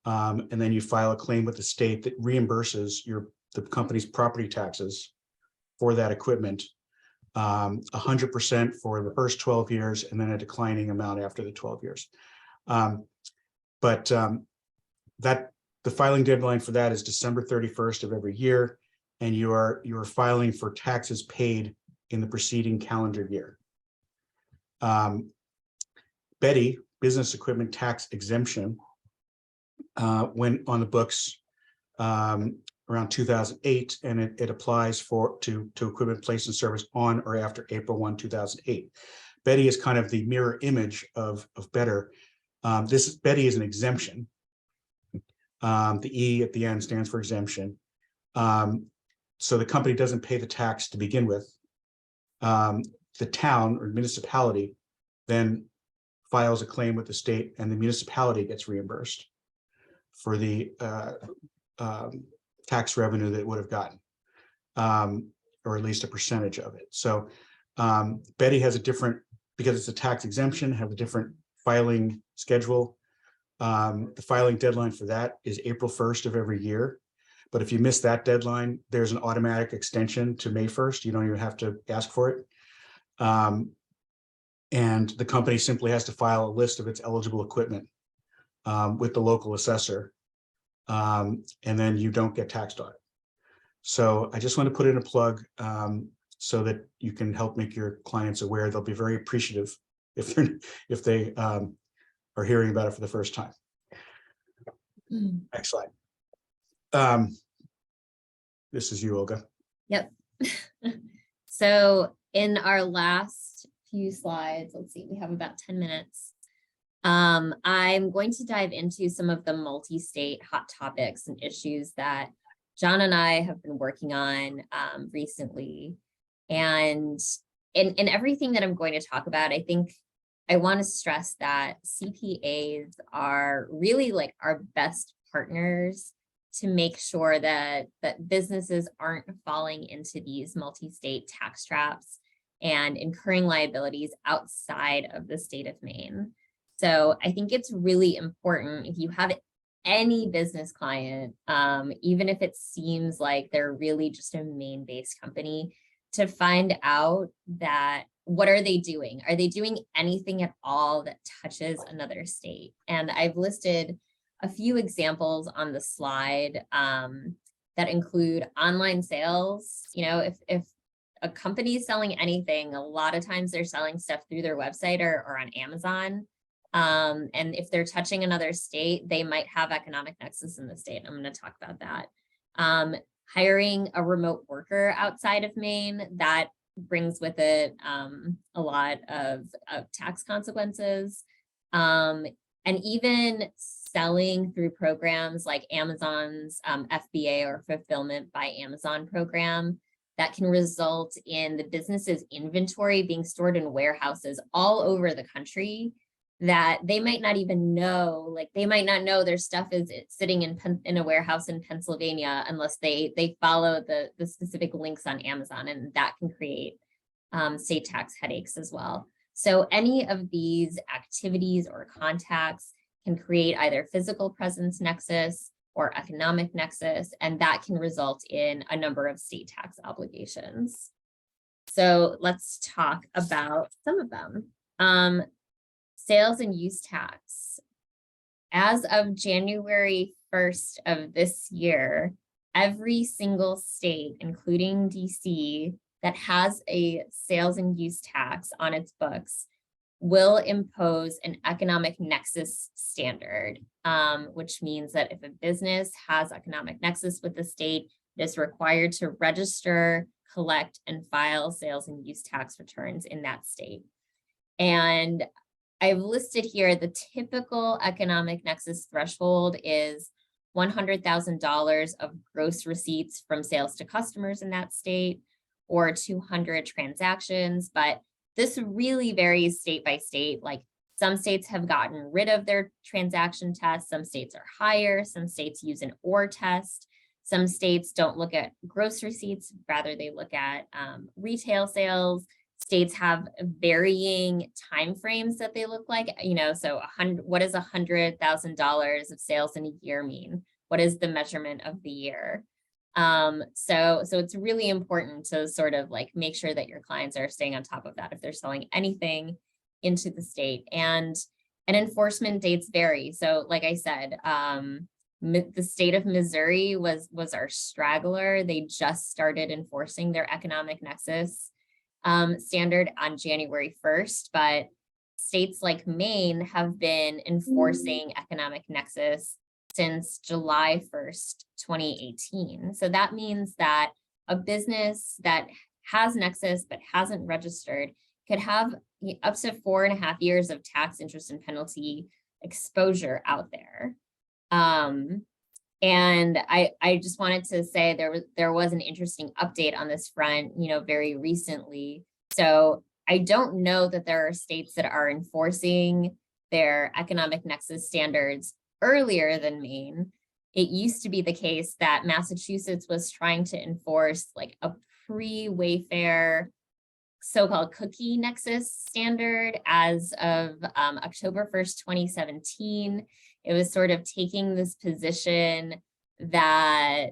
And then you file a claim with the state that reimburses the company's property taxes for that equipment, 100% for the first 12 years, and then a declining amount after the 12 years. But the filing deadline for that is December 31st of every year, and you are filing for taxes paid in the preceding calendar year. Betty, business equipment tax exemption, went on the books around 2008, and it applies to equipment placed in service on or after April 1, 2008. Betty is kind of the mirror image of Better. Betty is an exemption. The E at the end stands for exemption. So the company doesn't pay the tax to begin with. The town or municipality then files a claim with the state, and the municipality gets reimbursed for the tax revenue that it would have gotten, or at least a percentage of it. So Betty has a different, because it's a tax exemption, have a different filing schedule. The filing deadline for that is April 1st of every year. But if you miss that deadline, there's an automatic extension to May 1st. You don't even have to ask for it. And the company simply has to file a list of its eligible equipment with the local assessor. And then you don't get taxed on it. So I just want to put in a plug so that you can help make your clients aware. They'll be very appreciative if they are hearing about it for the first time. Next slide. This is you, Olga. Yep. So in our last few slides, let's see, we have about 10 minutes. I'm going to dive into some of the multi-state hot topics and issues that John and I have been working on recently. And in everything that I'm going to talk about, I think I want to stress that CPAs are really like our best partners to make sure that businesses aren't falling into these multi-state tax traps and incurring liabilities outside of the state of Maine. So I think it's really important, if you have any business client, even if it seems like they're really just a Maine-based company, to find out that what are they doing? Are they doing anything at all that touches another state? And I've listed a few examples on the slide that include online sales. You know, if a company is selling anything, a lot of times they're selling stuff through their website or on Amazon. And if they're touching another state, they might have economic nexus in the state. I'm going to talk about that. Hiring a remote worker outside of Maine, that brings with it a lot of tax consequences. And even selling through programs like Amazon's FBA or Fulfillment by Amazon program, that can result in the business's inventory being stored in warehouses all over the country that they might not even know, like they might not know their stuff is sitting in a warehouse in Pennsylvania unless they follow the specific links on Amazon, and that can create state tax headaches as well. So any of these activities or contacts can create either physical presence nexus or economic nexus, and that can result in a number of state tax obligations. So let's talk about some of them. Sales and use tax. As of January 1st of this year, every single state, including DC, that has a sales and use tax on its books will impose an economic nexus standard, which means that if a business has economic nexus with the state, it is required to register, collect, and file sales and use tax returns in that state. And I've listed here the typical economic nexus threshold is $100,000 of gross receipts from sales to customers in that state, or 200 transactions, but this really varies state by state. Like some states have gotten rid of their transaction test, some states are higher, some states use an OR test, some states don't look at gross receipts, rather they look at retail sales. States have varying timeframes that they look like, you know, so what does $100,000 of sales in a year mean? What is the measurement of the year? So it's really important to sort of like make sure that your clients are staying on top of that if they're selling anything into the state. And And enforcement dates vary. So like I said, the state of Missouri was our straggler. They just started enforcing their economic nexus standard on January 1st, but states like Maine have been enforcing economic nexus since July 1st, 2018. So that means that a business that has nexus but hasn't registered could have up to 4.5 years of tax, interest, and penalty exposure out there. And I just wanted to say there was an interesting update on this front, very recently. So I don't know that there are states that are enforcing their economic nexus standards earlier than Maine. It used to be the case that Massachusetts was trying to enforce like a pre-Wayfair so-called cookie nexus standard as of October 1st, 2017. It was sort of taking this position that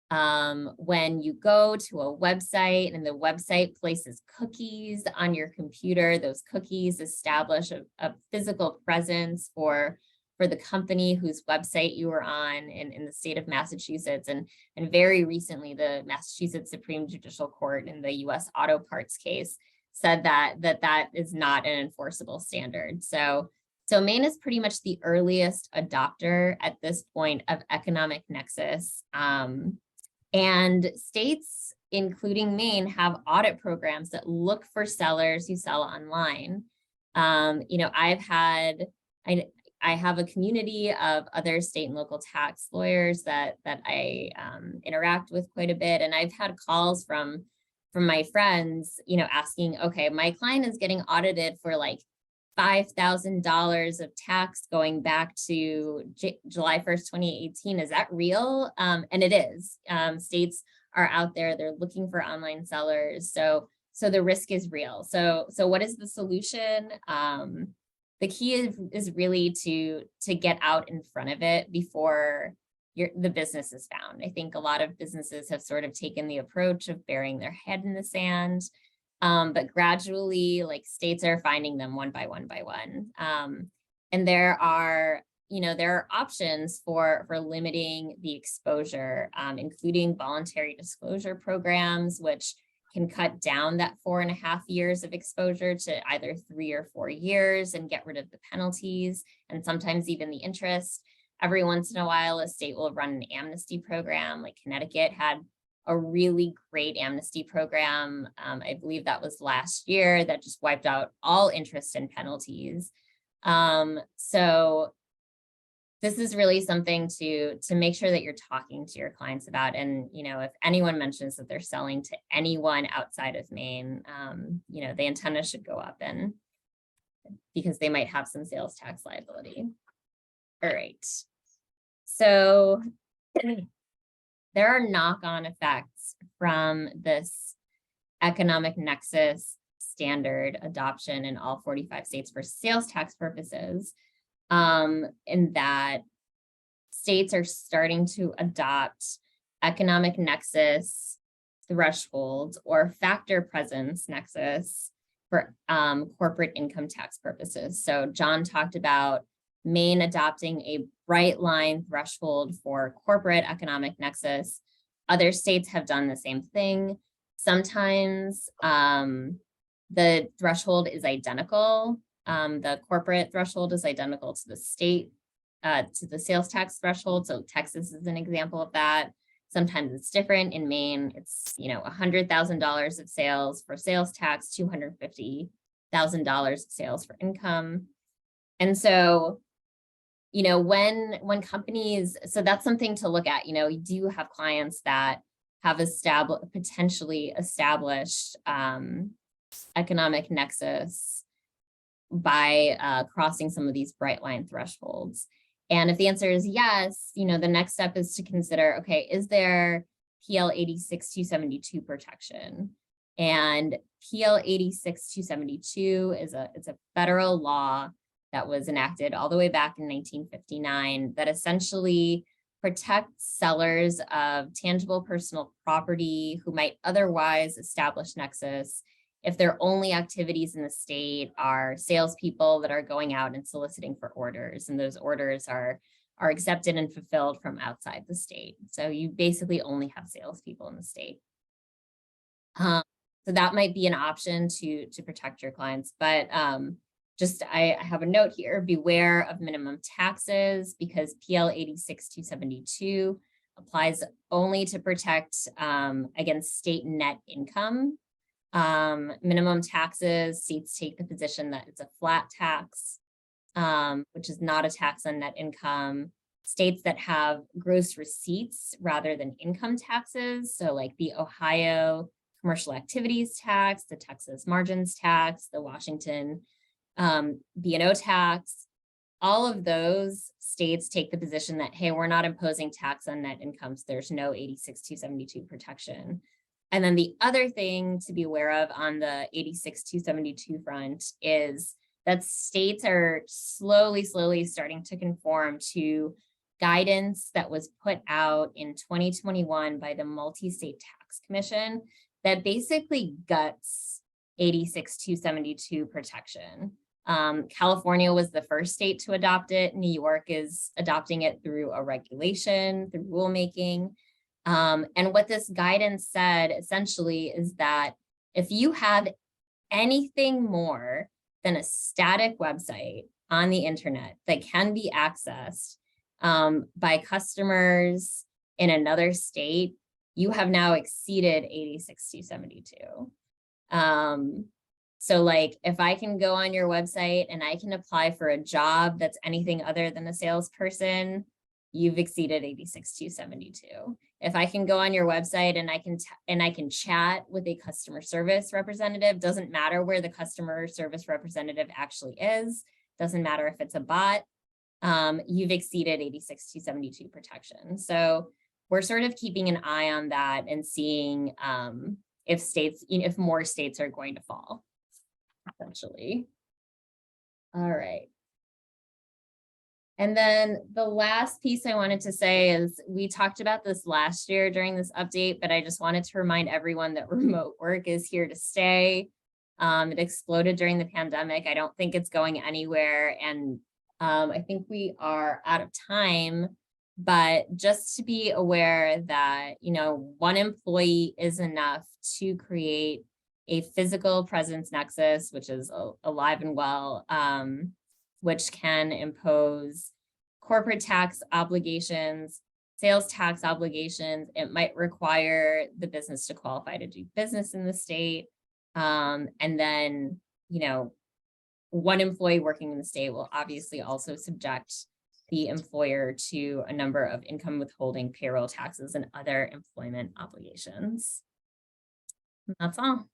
when you go to a website and the website places cookies on your computer, those cookies establish a physical presence for the company whose website you were on in the state of Massachusetts. And very recently, the Massachusetts Supreme Judicial Court in the US Auto Parts case said that is not an enforceable standard. So Maine is pretty much the earliest adopter at this point of economic nexus. And states, including Maine, have audit programs that look for sellers who sell online. I have a community of other state and local tax lawyers that I interact with quite a bit. And I've had calls from my friends, asking, okay, my client is getting audited for like $5,000 of tax going back to July 1st, 2018. Is that real? And it is. States are out there, they're looking for online sellers. So the risk is real. So what is the solution? The key is really to get out in front of it before the business is found. I think a lot of businesses have sort of taken the approach of burying their head in the sand, but gradually, like, states are finding them one by one. And there are options for limiting the exposure, including voluntary disclosure programs, which can cut down that 4.5 years of exposure to either 3 or 4 years and get rid of the penalties and sometimes even the interest. Every once in a while, a state will run an amnesty program. Like Connecticut had a really great amnesty program. I believe that was last year, that just wiped out all interest and penalties. So this is really something to make sure that you're talking to your clients about. And, if anyone mentions that they're selling to anyone outside of Maine, the antenna should go up, and because they might have some sales tax liability. All right. So there are knock-on effects from this economic nexus standard adoption in all 45 states for sales tax purposes, in that states are starting to adopt economic nexus thresholds or factor presence nexus for corporate income tax purposes. So John talked about Maine adopting a bright line threshold for corporate economic nexus. Other states have done the same thing. Sometimes the threshold is identical. The corporate threshold is identical to the state, to the sales tax threshold. So Texas is an example of that. Sometimes it's different. In Maine, it's $100,000 of sales for sales tax, $250,000 of sales for income. And so, when companies, so that's something to look at. You do have clients that have potentially established economic nexus by crossing some of these bright line thresholds. And if the answer is yes, the next step is to consider, okay, is there PL 86272 protection? And PL 86272 it's a federal law that was enacted all the way back in 1959 that essentially protects sellers of tangible personal property who might otherwise establish nexus if their only activities in the state are salespeople that are going out and soliciting for orders, and those orders are accepted and fulfilled from outside the state. So you basically only have salespeople in the state. So that might be an option to protect your clients, but I have a note here: beware of minimum taxes, because PL 86272 applies only to protect against state net income. Minimum taxes, states take the position that it's a flat tax, which is not a tax on net income. States that have gross receipts rather than income taxes, so like the Ohio commercial activities tax, the Texas margins tax, the Washington B&O tax, all of those states take the position that, hey, we're not imposing tax on net income, so there's no 86272 protection. And then the other thing to be aware of on the 86272 front is that states are slowly starting to conform to guidance that was put out in 2021 by the Multi-State Tax Commission that basically guts 86272 protection. California was the first state to adopt it. New York is adopting it through a regulation, through rulemaking. And what this guidance said essentially is that if you have anything more than a static website on the internet that can be accessed by customers in another state, you have now exceeded 86272. So like if I can go on your website and I can apply for a job that's anything other than a salesperson, you've exceeded 86272. If I can go on your website and I can chat with a customer service representative, doesn't matter where the customer service representative actually is, doesn't matter if it's a bot, you've exceeded 86272 protection. So we're sort of keeping an eye on that and seeing if states, if more states are going to fall, essentially. All right. And then the last piece I wanted to say is we talked about this last year during this update, but I just wanted to remind everyone that remote work is here to stay. It exploded during the pandemic. I don't think it's going anywhere. And I think we are out of time, but just to be aware that, you know, one employee is enough to create a physical presence nexus, which is alive and well, which can impose corporate tax obligations, sales tax obligations. It might require the business to qualify to do business in the state. And then, you know, one employee working in the state will obviously also subject the employer to a number of income withholding, payroll taxes, and other employment obligations. And that's all.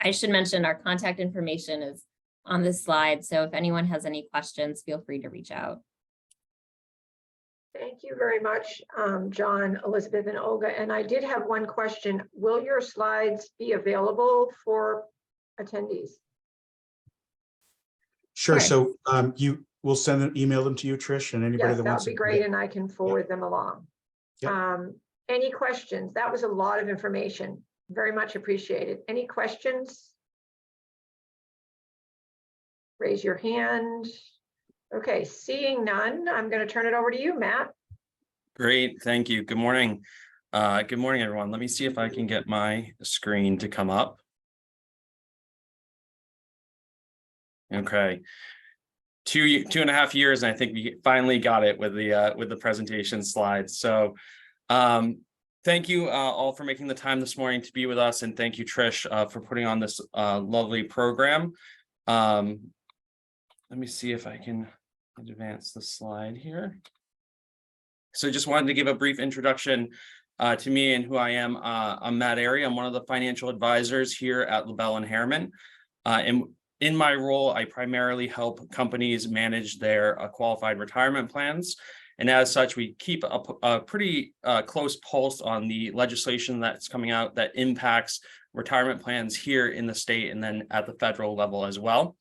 I should mention our contact information is on this slide. So if anyone has any questions, feel free to reach out. Thank you very much, John, Elizabeth, and Olga. And I did have one question. Will your slides be available for attendees? Sure. Sure. So you will email them to you, Trish, and anybody Yes, that that wants would be to. great, and I can forward them along. Yep. Any questions? That was a lot of information. Very much appreciated. Any questions? Raise your hand. Okay, seeing none, I'm going to turn it over to you, Matt. Great, thank you. Good morning. Good morning, everyone. Let me see if I can get my screen to come up. Okay. 2.5 years, and I think we finally got it with the presentation slides. So thank you all for making the time this morning to be with us, and thank you, Trish, for putting on this lovely program. Let me see if I can advance the slide here. So just wanted to give a brief introduction to me and who I am. I'm Matt Airy. I'm one of the financial advisors here at LaBelle and Harriman. And in my role, I primarily help companies manage their qualified retirement plans. And as such, we keep a pretty close pulse on the legislation that's coming out that impacts retirement plans here in the state and then at the federal level as well.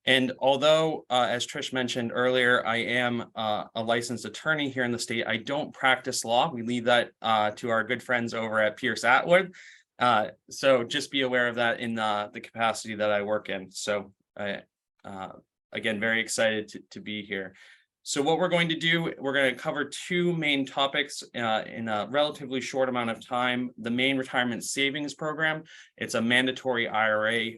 And although, as Trish mentioned earlier, I am a licensed attorney here in the state, I don't practice law. We leave that to our good friends over at Pierce Atwood. So just be aware of that in the capacity that I work in. So again, very excited to be here. So what we're going to do, we're going to cover two main topics in a relatively short amount of time. The Maine Retirement Savings Program, it's a mandatory IRA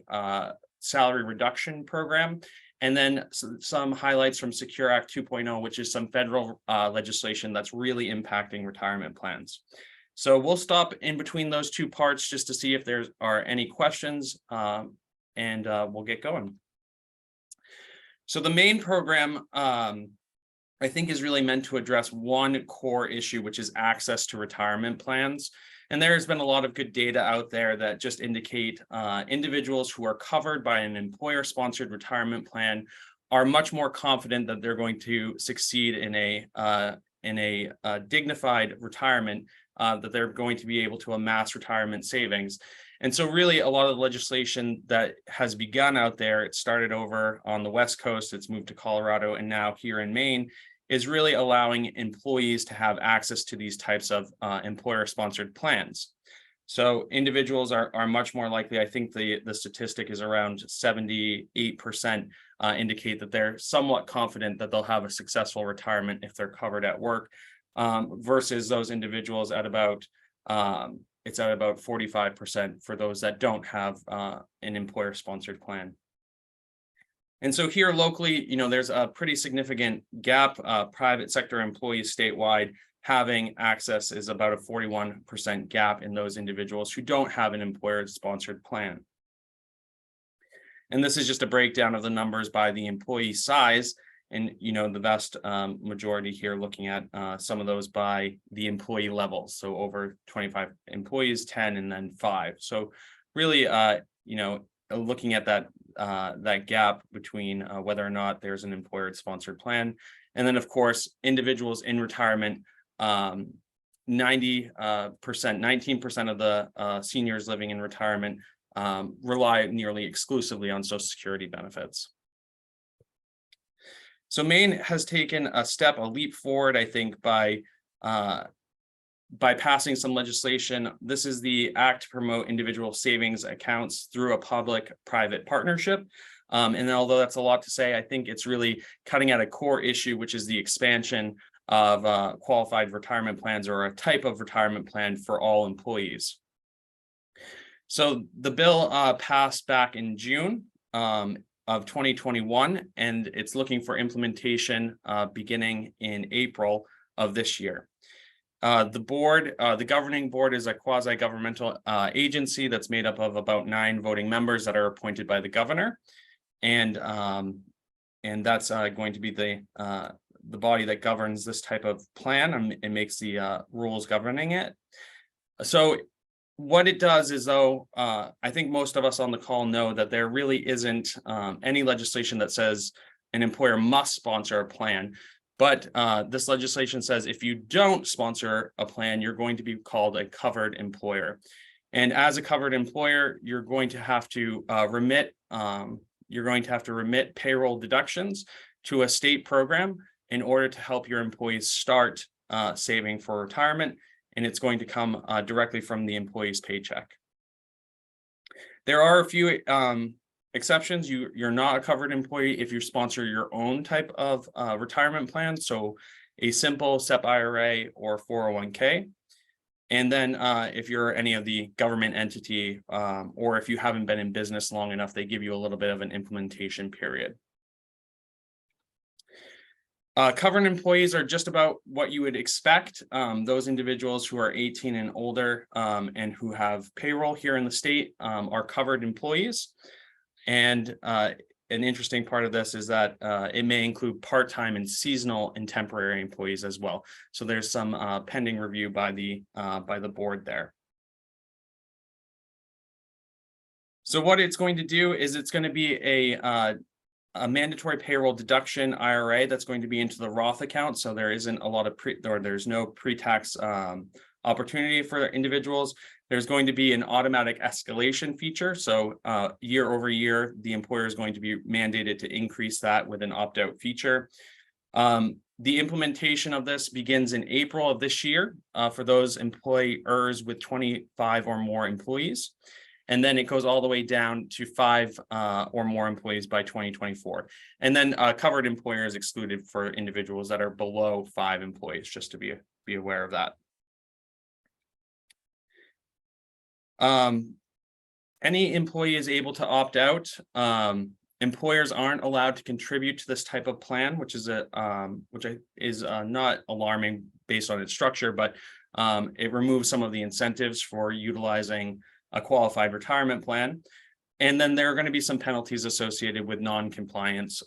salary reduction program, and then some highlights from Secure Act 2.0, which is some federal legislation that's really impacting retirement plans. So we'll stop in between those two parts just to see if there are any questions, and we'll get going. So the Maine program, I think, is really meant to address one core issue, which is access to retirement plans. And there's been a lot of good data out there that just indicate individuals who are covered by an employer-sponsored retirement plan are much more confident that they're going to succeed in a dignified retirement, that they're going to be able to amass retirement savings. And so really a lot of the legislation that has begun out there, it started over on the West Coast, it's moved to Colorado, and now here in Maine, is really allowing employees to have access to these types of employer-sponsored plans. So individuals are much more likely, I think the statistic is around 78%, indicate that they're somewhat confident that they'll have a successful retirement if they're covered at work, versus those individuals at about, it's at about 45% for those that don't have an employer-sponsored plan. And so here locally, there's a pretty significant gap. Private sector employees statewide having access is about a 41% gap in those individuals who don't have an employer-sponsored plan. And this is just a breakdown of the numbers by the employee size. And, the vast majority here looking at some of those by the employee levels. So over 25 employees, 10, and then 5. So really, looking at that gap between whether or not there's an employer-sponsored plan. And then, of course, individuals in retirement, 19% of the seniors living in retirement rely nearly exclusively on Social Security benefits. So Maine has taken a leap forward, I think, by passing some legislation. This is the Act to Promote Individual Savings Accounts through a public-private partnership. And although that's a lot to say, I think it's really cutting at a core issue, which is the expansion of qualified retirement plans, or a type of retirement plan for all employees. So the bill passed back in June of 2021, and it's looking for implementation beginning in April of this year. The governing board is a quasi-governmental agency that's made up of about 9 voting members that are appointed by the governor, and that's going to be the body that governs this type of plan and makes the rules governing it. So what it does is, though, I think most of us on the call know that there really isn't any legislation that says an employer must sponsor a plan. But this legislation says if you don't sponsor a plan, you're going to be called a covered employer. And as a covered employer, you're going to have to remit payroll deductions to a state program in order to help your employees start saving for retirement. And it's going to come directly from the employee's paycheck. There are a few exceptions. You're not a covered employee if you sponsor your own type of retirement plan, so a simple SEP IRA or 401k. And then if you're any of the government entity, or if you haven't been in business long enough, they give you a little bit of an implementation period. Covered employees are just about what you would expect. Those individuals who are 18 and older and who have payroll here in the state are covered employees. And an interesting part of this is that it may include part-time and seasonal and temporary employees as well. So there's some pending review by the board there. So what it's going to do is it's going to be a mandatory payroll deduction IRA that's going to be into the Roth account. So there isn't a lot of there's no pre-tax opportunity for individuals. There's going to be an automatic escalation feature. So year over year, the employer is going to be mandated to increase that with an opt-out feature. The implementation of this begins in April of this year for those employers with 25 or more employees. And then it goes all the way down to 5 or more employees by 2024. And then covered employers excluded for individuals that are below 5 employees, just to be aware of that. Any employee is able to opt out. Employers aren't allowed to contribute to this type of plan, which is not alarming based on its structure, but it removes some of the incentives for utilizing a qualified retirement plan. And then there are going to be some penalties associated with non-compliance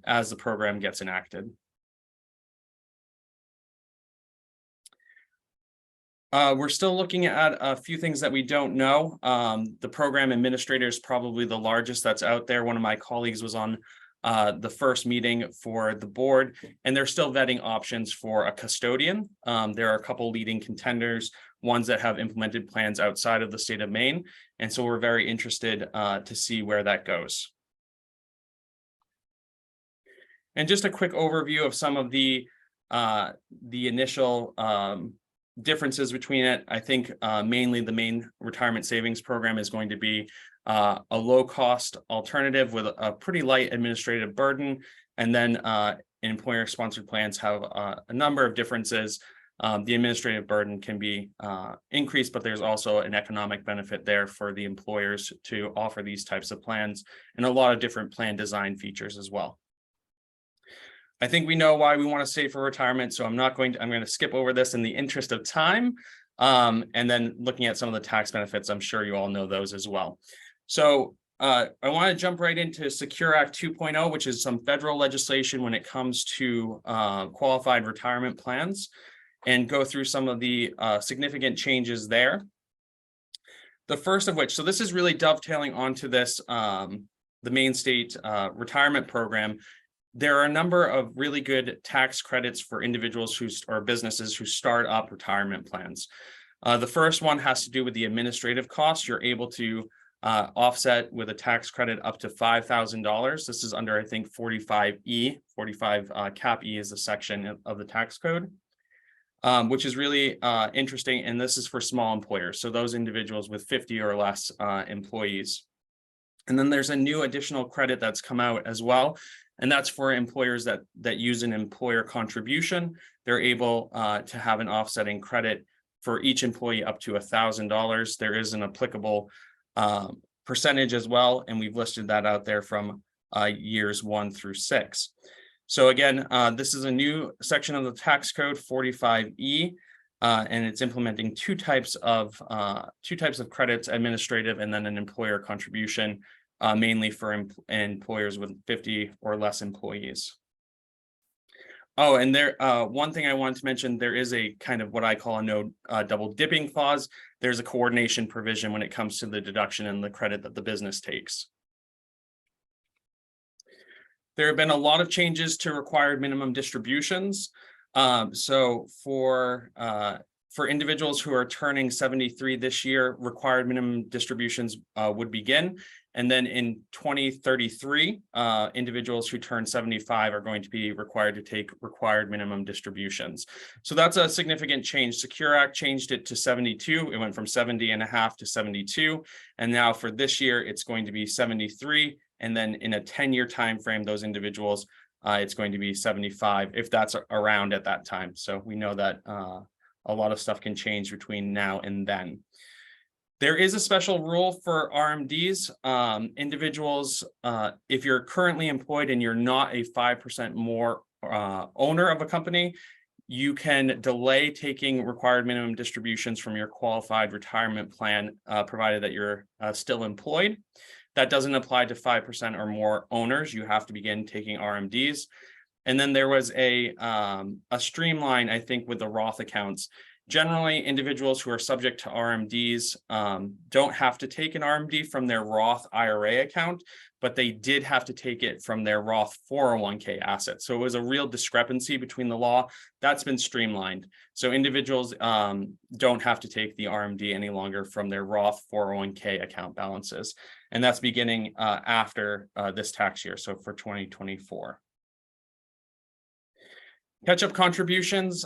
as the program gets enacted. We're still looking at a few things that we don't know. The program administrator is probably the largest that's out there. One of my colleagues was on the first meeting for the board, and they're still vetting options for a custodian. There are a couple leading contenders, ones that have implemented plans outside of the state of Maine. And so we're very interested to see where that goes. And just a quick overview of some of the initial differences between it. I think mainly the Maine Retirement Savings Program is going to be a low-cost alternative with a pretty light administrative burden. And then employer-sponsored plans have a number of differences. The administrative burden can be increased, but there's also an economic benefit there for the employers to offer these types of plans, and a lot of different plan design features as well. I think we know why we want to save for retirement, so I'm going to skip over this in the interest of time. And then looking at some of the tax benefits, I'm sure you all know those as well. So I want to jump right into Secure Act 2.0, which is some federal legislation when it comes to qualified retirement plans, and go through some of the significant changes there. The first of which, so this is really dovetailing onto this, the Maine State Retirement Program. There are a number of really good tax credits for individuals or businesses who start up retirement plans. The first one has to do with the administrative costs. You're able to offset with a tax credit up to $5,000. This is under, I think, 45E. 45 Cap E is the section of the tax code, which is really interesting. And this is for small employers, so those individuals with 50 or less employees. And then there's a new additional credit that's come out as well. And that's for employers that use an employer contribution. They're able to have an offsetting credit for each employee up to $1,000. There is an applicable percentage as well, and we've listed that out there from years 1 through 6. So again, this is a new section of the tax code, 45E, and it's implementing two types of credits, administrative and then an employer contribution. Mainly for employers with 50 or less employees. Oh, and there, one thing I wanted to mention, there is a kind of what I call a no double dipping clause. There's a coordination provision when it comes to the deduction and the credit that the business takes. There have been a lot of changes to required minimum distributions. So for individuals who are turning 73 this year, required minimum distributions would begin. And then in 2033, individuals who turn 75 are going to be required to take required minimum distributions. So that's a significant change. Secure Act changed it to 72. It went from 70.5 to 72. And now for this year, it's going to be 73. And then in a 10-year time frame, those individuals, it's going to be 75 if that's around at that time. So we know that a lot of stuff can change between now and then. There is a special rule for RMDs. Individuals, if you're currently employed and you're not a 5% more owner of a company, you can delay taking required minimum distributions from your qualified retirement plan, provided that you're still employed. That doesn't apply to 5% or more owners. You have to begin taking RMDs. And then there was a streamline, I think, with the Roth accounts. Generally, individuals who are subject to RMDs don't have to take an RMD from their Roth IRA account, but they did have to take it from their Roth 401k asset. So it was a real discrepancy between the law. That's been streamlined. So individuals don't have to take the RMD any longer from their Roth 401k account balances. And that's beginning after this tax year, so for 2024. Catch-up contributions.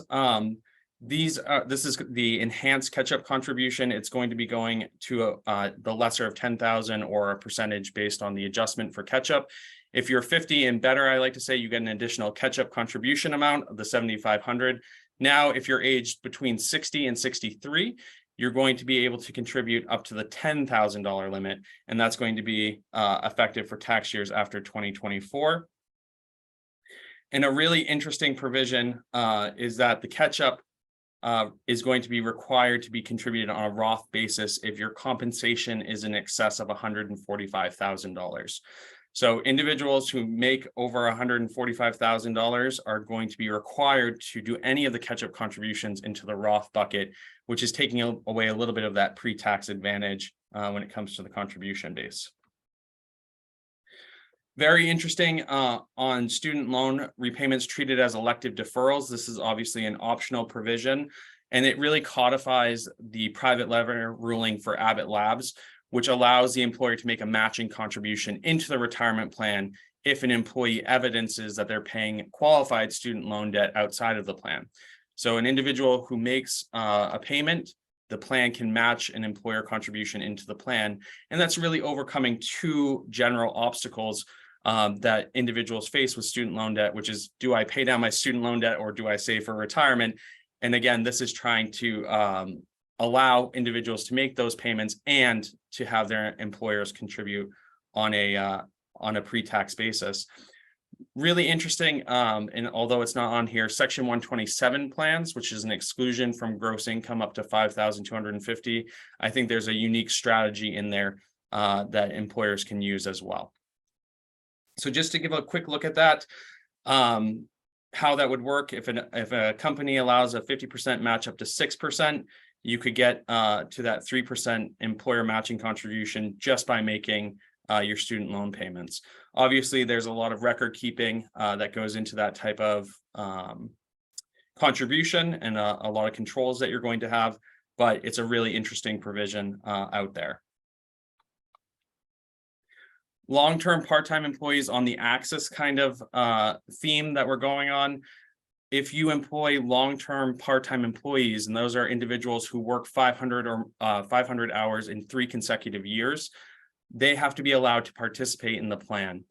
This is the enhanced catch-up contribution. It's going to be going to the lesser of 10,000 or a percentage based on the adjustment for catch-up. If you're 50 and better, I like to say you get an additional catch-up contribution amount of the 7,500. Now, if you're aged between 60 and 63, you're going to be able to contribute up to the $10,000 limit, and that's going to be effective for tax years after 2024. And a really interesting provision is that the catch-up is going to be required to be contributed on a Roth basis if your compensation is in excess of $145,000. So individuals who make over $145,000 are going to be required to do any of the catch-up contributions into the Roth bucket, which is taking away a little bit of that pre-tax advantage when it comes to the contribution base. Very interesting on student loan repayments treated as elective deferrals. This is obviously an optional provision, and it really codifies the private lever ruling for Abbott Labs, which allows the employer to make a matching contribution into the retirement plan if an employee evidences that they're paying qualified student loan debt outside of the plan. So an individual who makes a payment, the plan can match an employer contribution into the plan. And that's really overcoming two general obstacles that individuals face with student loan debt, which is, do I pay down my student loan debt or do I save for retirement? And again, this is trying to allow individuals to make those payments and to have their employers contribute on a pre-tax basis. Really interesting, and although it's not on here, Section 127 plans, which is an exclusion from gross income up to $5,250. I think there's a unique strategy in there that employers can use as well. So just to give a quick look at that, how that would work, if a company allows a 50% match up to 6%, you could get to that 3% employer matching contribution just by making your student loan payments. Obviously, there's a lot of record keeping that goes into that type of contribution and a lot of controls that you're going to have, but it's a really interesting provision out there. Long-term part-time employees on the Axis kind of theme that we're going on. If you employ long-term part-time employees, and those are individuals who work 500 hours in 3 consecutive years, they have to be allowed to participate in the plan.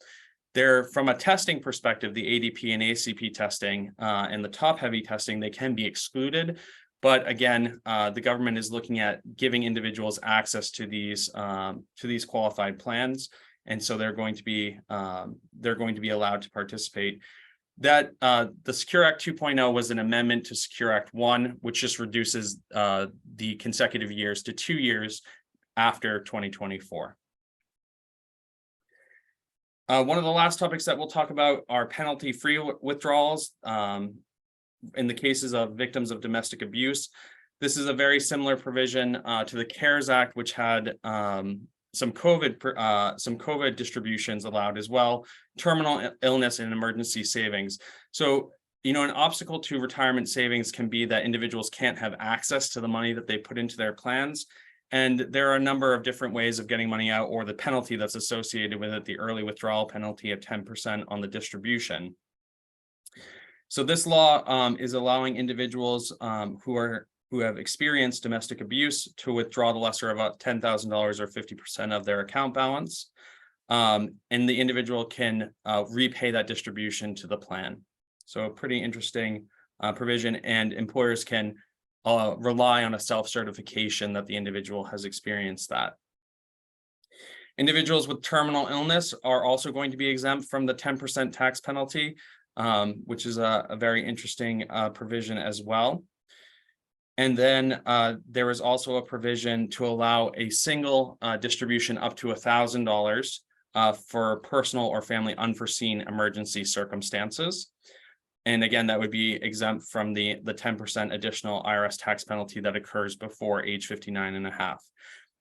From a testing perspective, the ADP and ACP testing and the top-heavy testing, they can be excluded. But again, the government is looking at giving individuals access to these qualified plans. And so they're going to be allowed to participate. That the Secure Act 2.0 was an amendment to Secure Act 1, which just reduces the consecutive years to 2 years after 2024. One of the last topics that we'll talk about are penalty-free withdrawals in the cases of victims of domestic abuse. This is a very similar provision to the CARES Act, which had some COVID distributions allowed as well, terminal illness and emergency savings. So, an obstacle to retirement savings can be that individuals can't have access to the money that they put into their plans. And there are a number of different ways of getting money out, or the penalty that's associated with it, the early withdrawal penalty of 10% on the distribution. So this law is allowing individuals who have experienced domestic abuse to withdraw the lesser of about $10,000 or 50% of their account balance. And the individual can repay that distribution to the plan. So a pretty interesting provision, and employers can rely on a self-certification that the individual has experienced that. Individuals with terminal illness are also going to be exempt from the 10% tax penalty, which is a very interesting provision as well. And then there is also a provision to allow a single distribution up to $1,000 for personal or family unforeseen emergency circumstances. And again, that would be exempt from the 10% additional IRS tax penalty that occurs before age 59 and a half.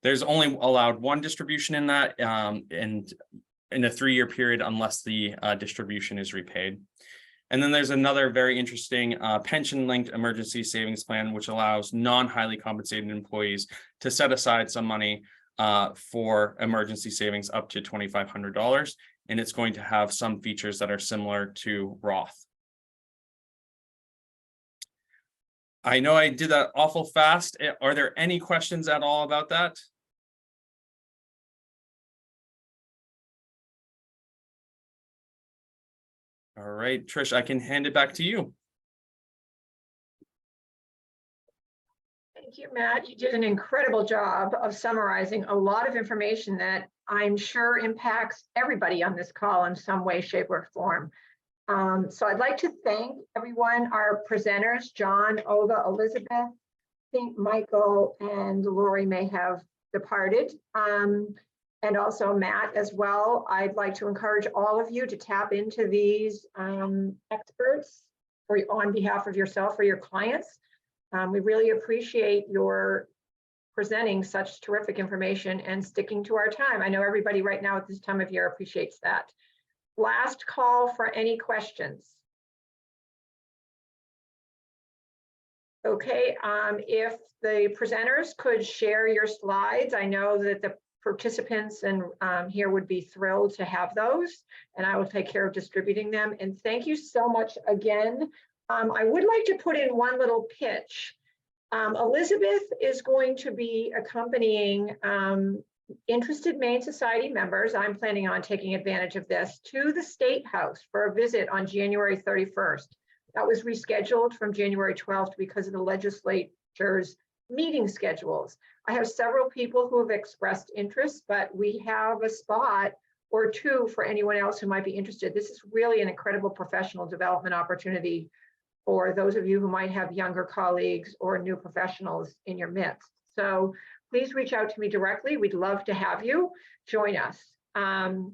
There's only allowed one distribution in that, and in a 3-year period unless the distribution is repaid. And then there's another very interesting pension-linked emergency savings plan, which allows non-highly compensated employees to set aside some money for emergency savings up to $2,500. And it's going to have some features that are similar to Roth. I know I did that awful fast. Are there any questions at all about that? All right, Trish, I can hand it back to you. Thank you, Matt. You did an incredible job of summarizing a lot of information that I'm sure impacts everybody on this call in some way, shape, or form. So I'd like to thank everyone, our presenters, John, Olga, Elizabeth. I think Michael and Lori may have departed. And also Matt as well. I'd like to encourage all of you to tap into these experts on behalf of yourself or your clients. We really appreciate your presenting such terrific information and sticking to our time. I know everybody right now at this time of year appreciates that. Last call for any questions. Okay, if the presenters could share your slides, I know that the participants and here would be thrilled to have those, and I will take care of distributing them. And thank you so much again. I would like to put in one little pitch. Elizabeth is going to be accompanying interested Maine Society members. I'm planning on taking advantage of this to the State House for a visit on January 31st. That was rescheduled from January 12th because of the legislature's meeting schedules. I have several people who have expressed interest, but we have a spot or two for anyone else who might be interested. This is really an incredible professional development opportunity for those of you who might have younger colleagues or new professionals in your midst. So please reach out to me directly. We'd love to have you join us. And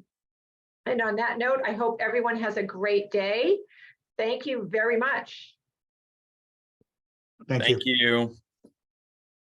on that note, I hope everyone has a great day. Thank you very much. Thank you. Thank you.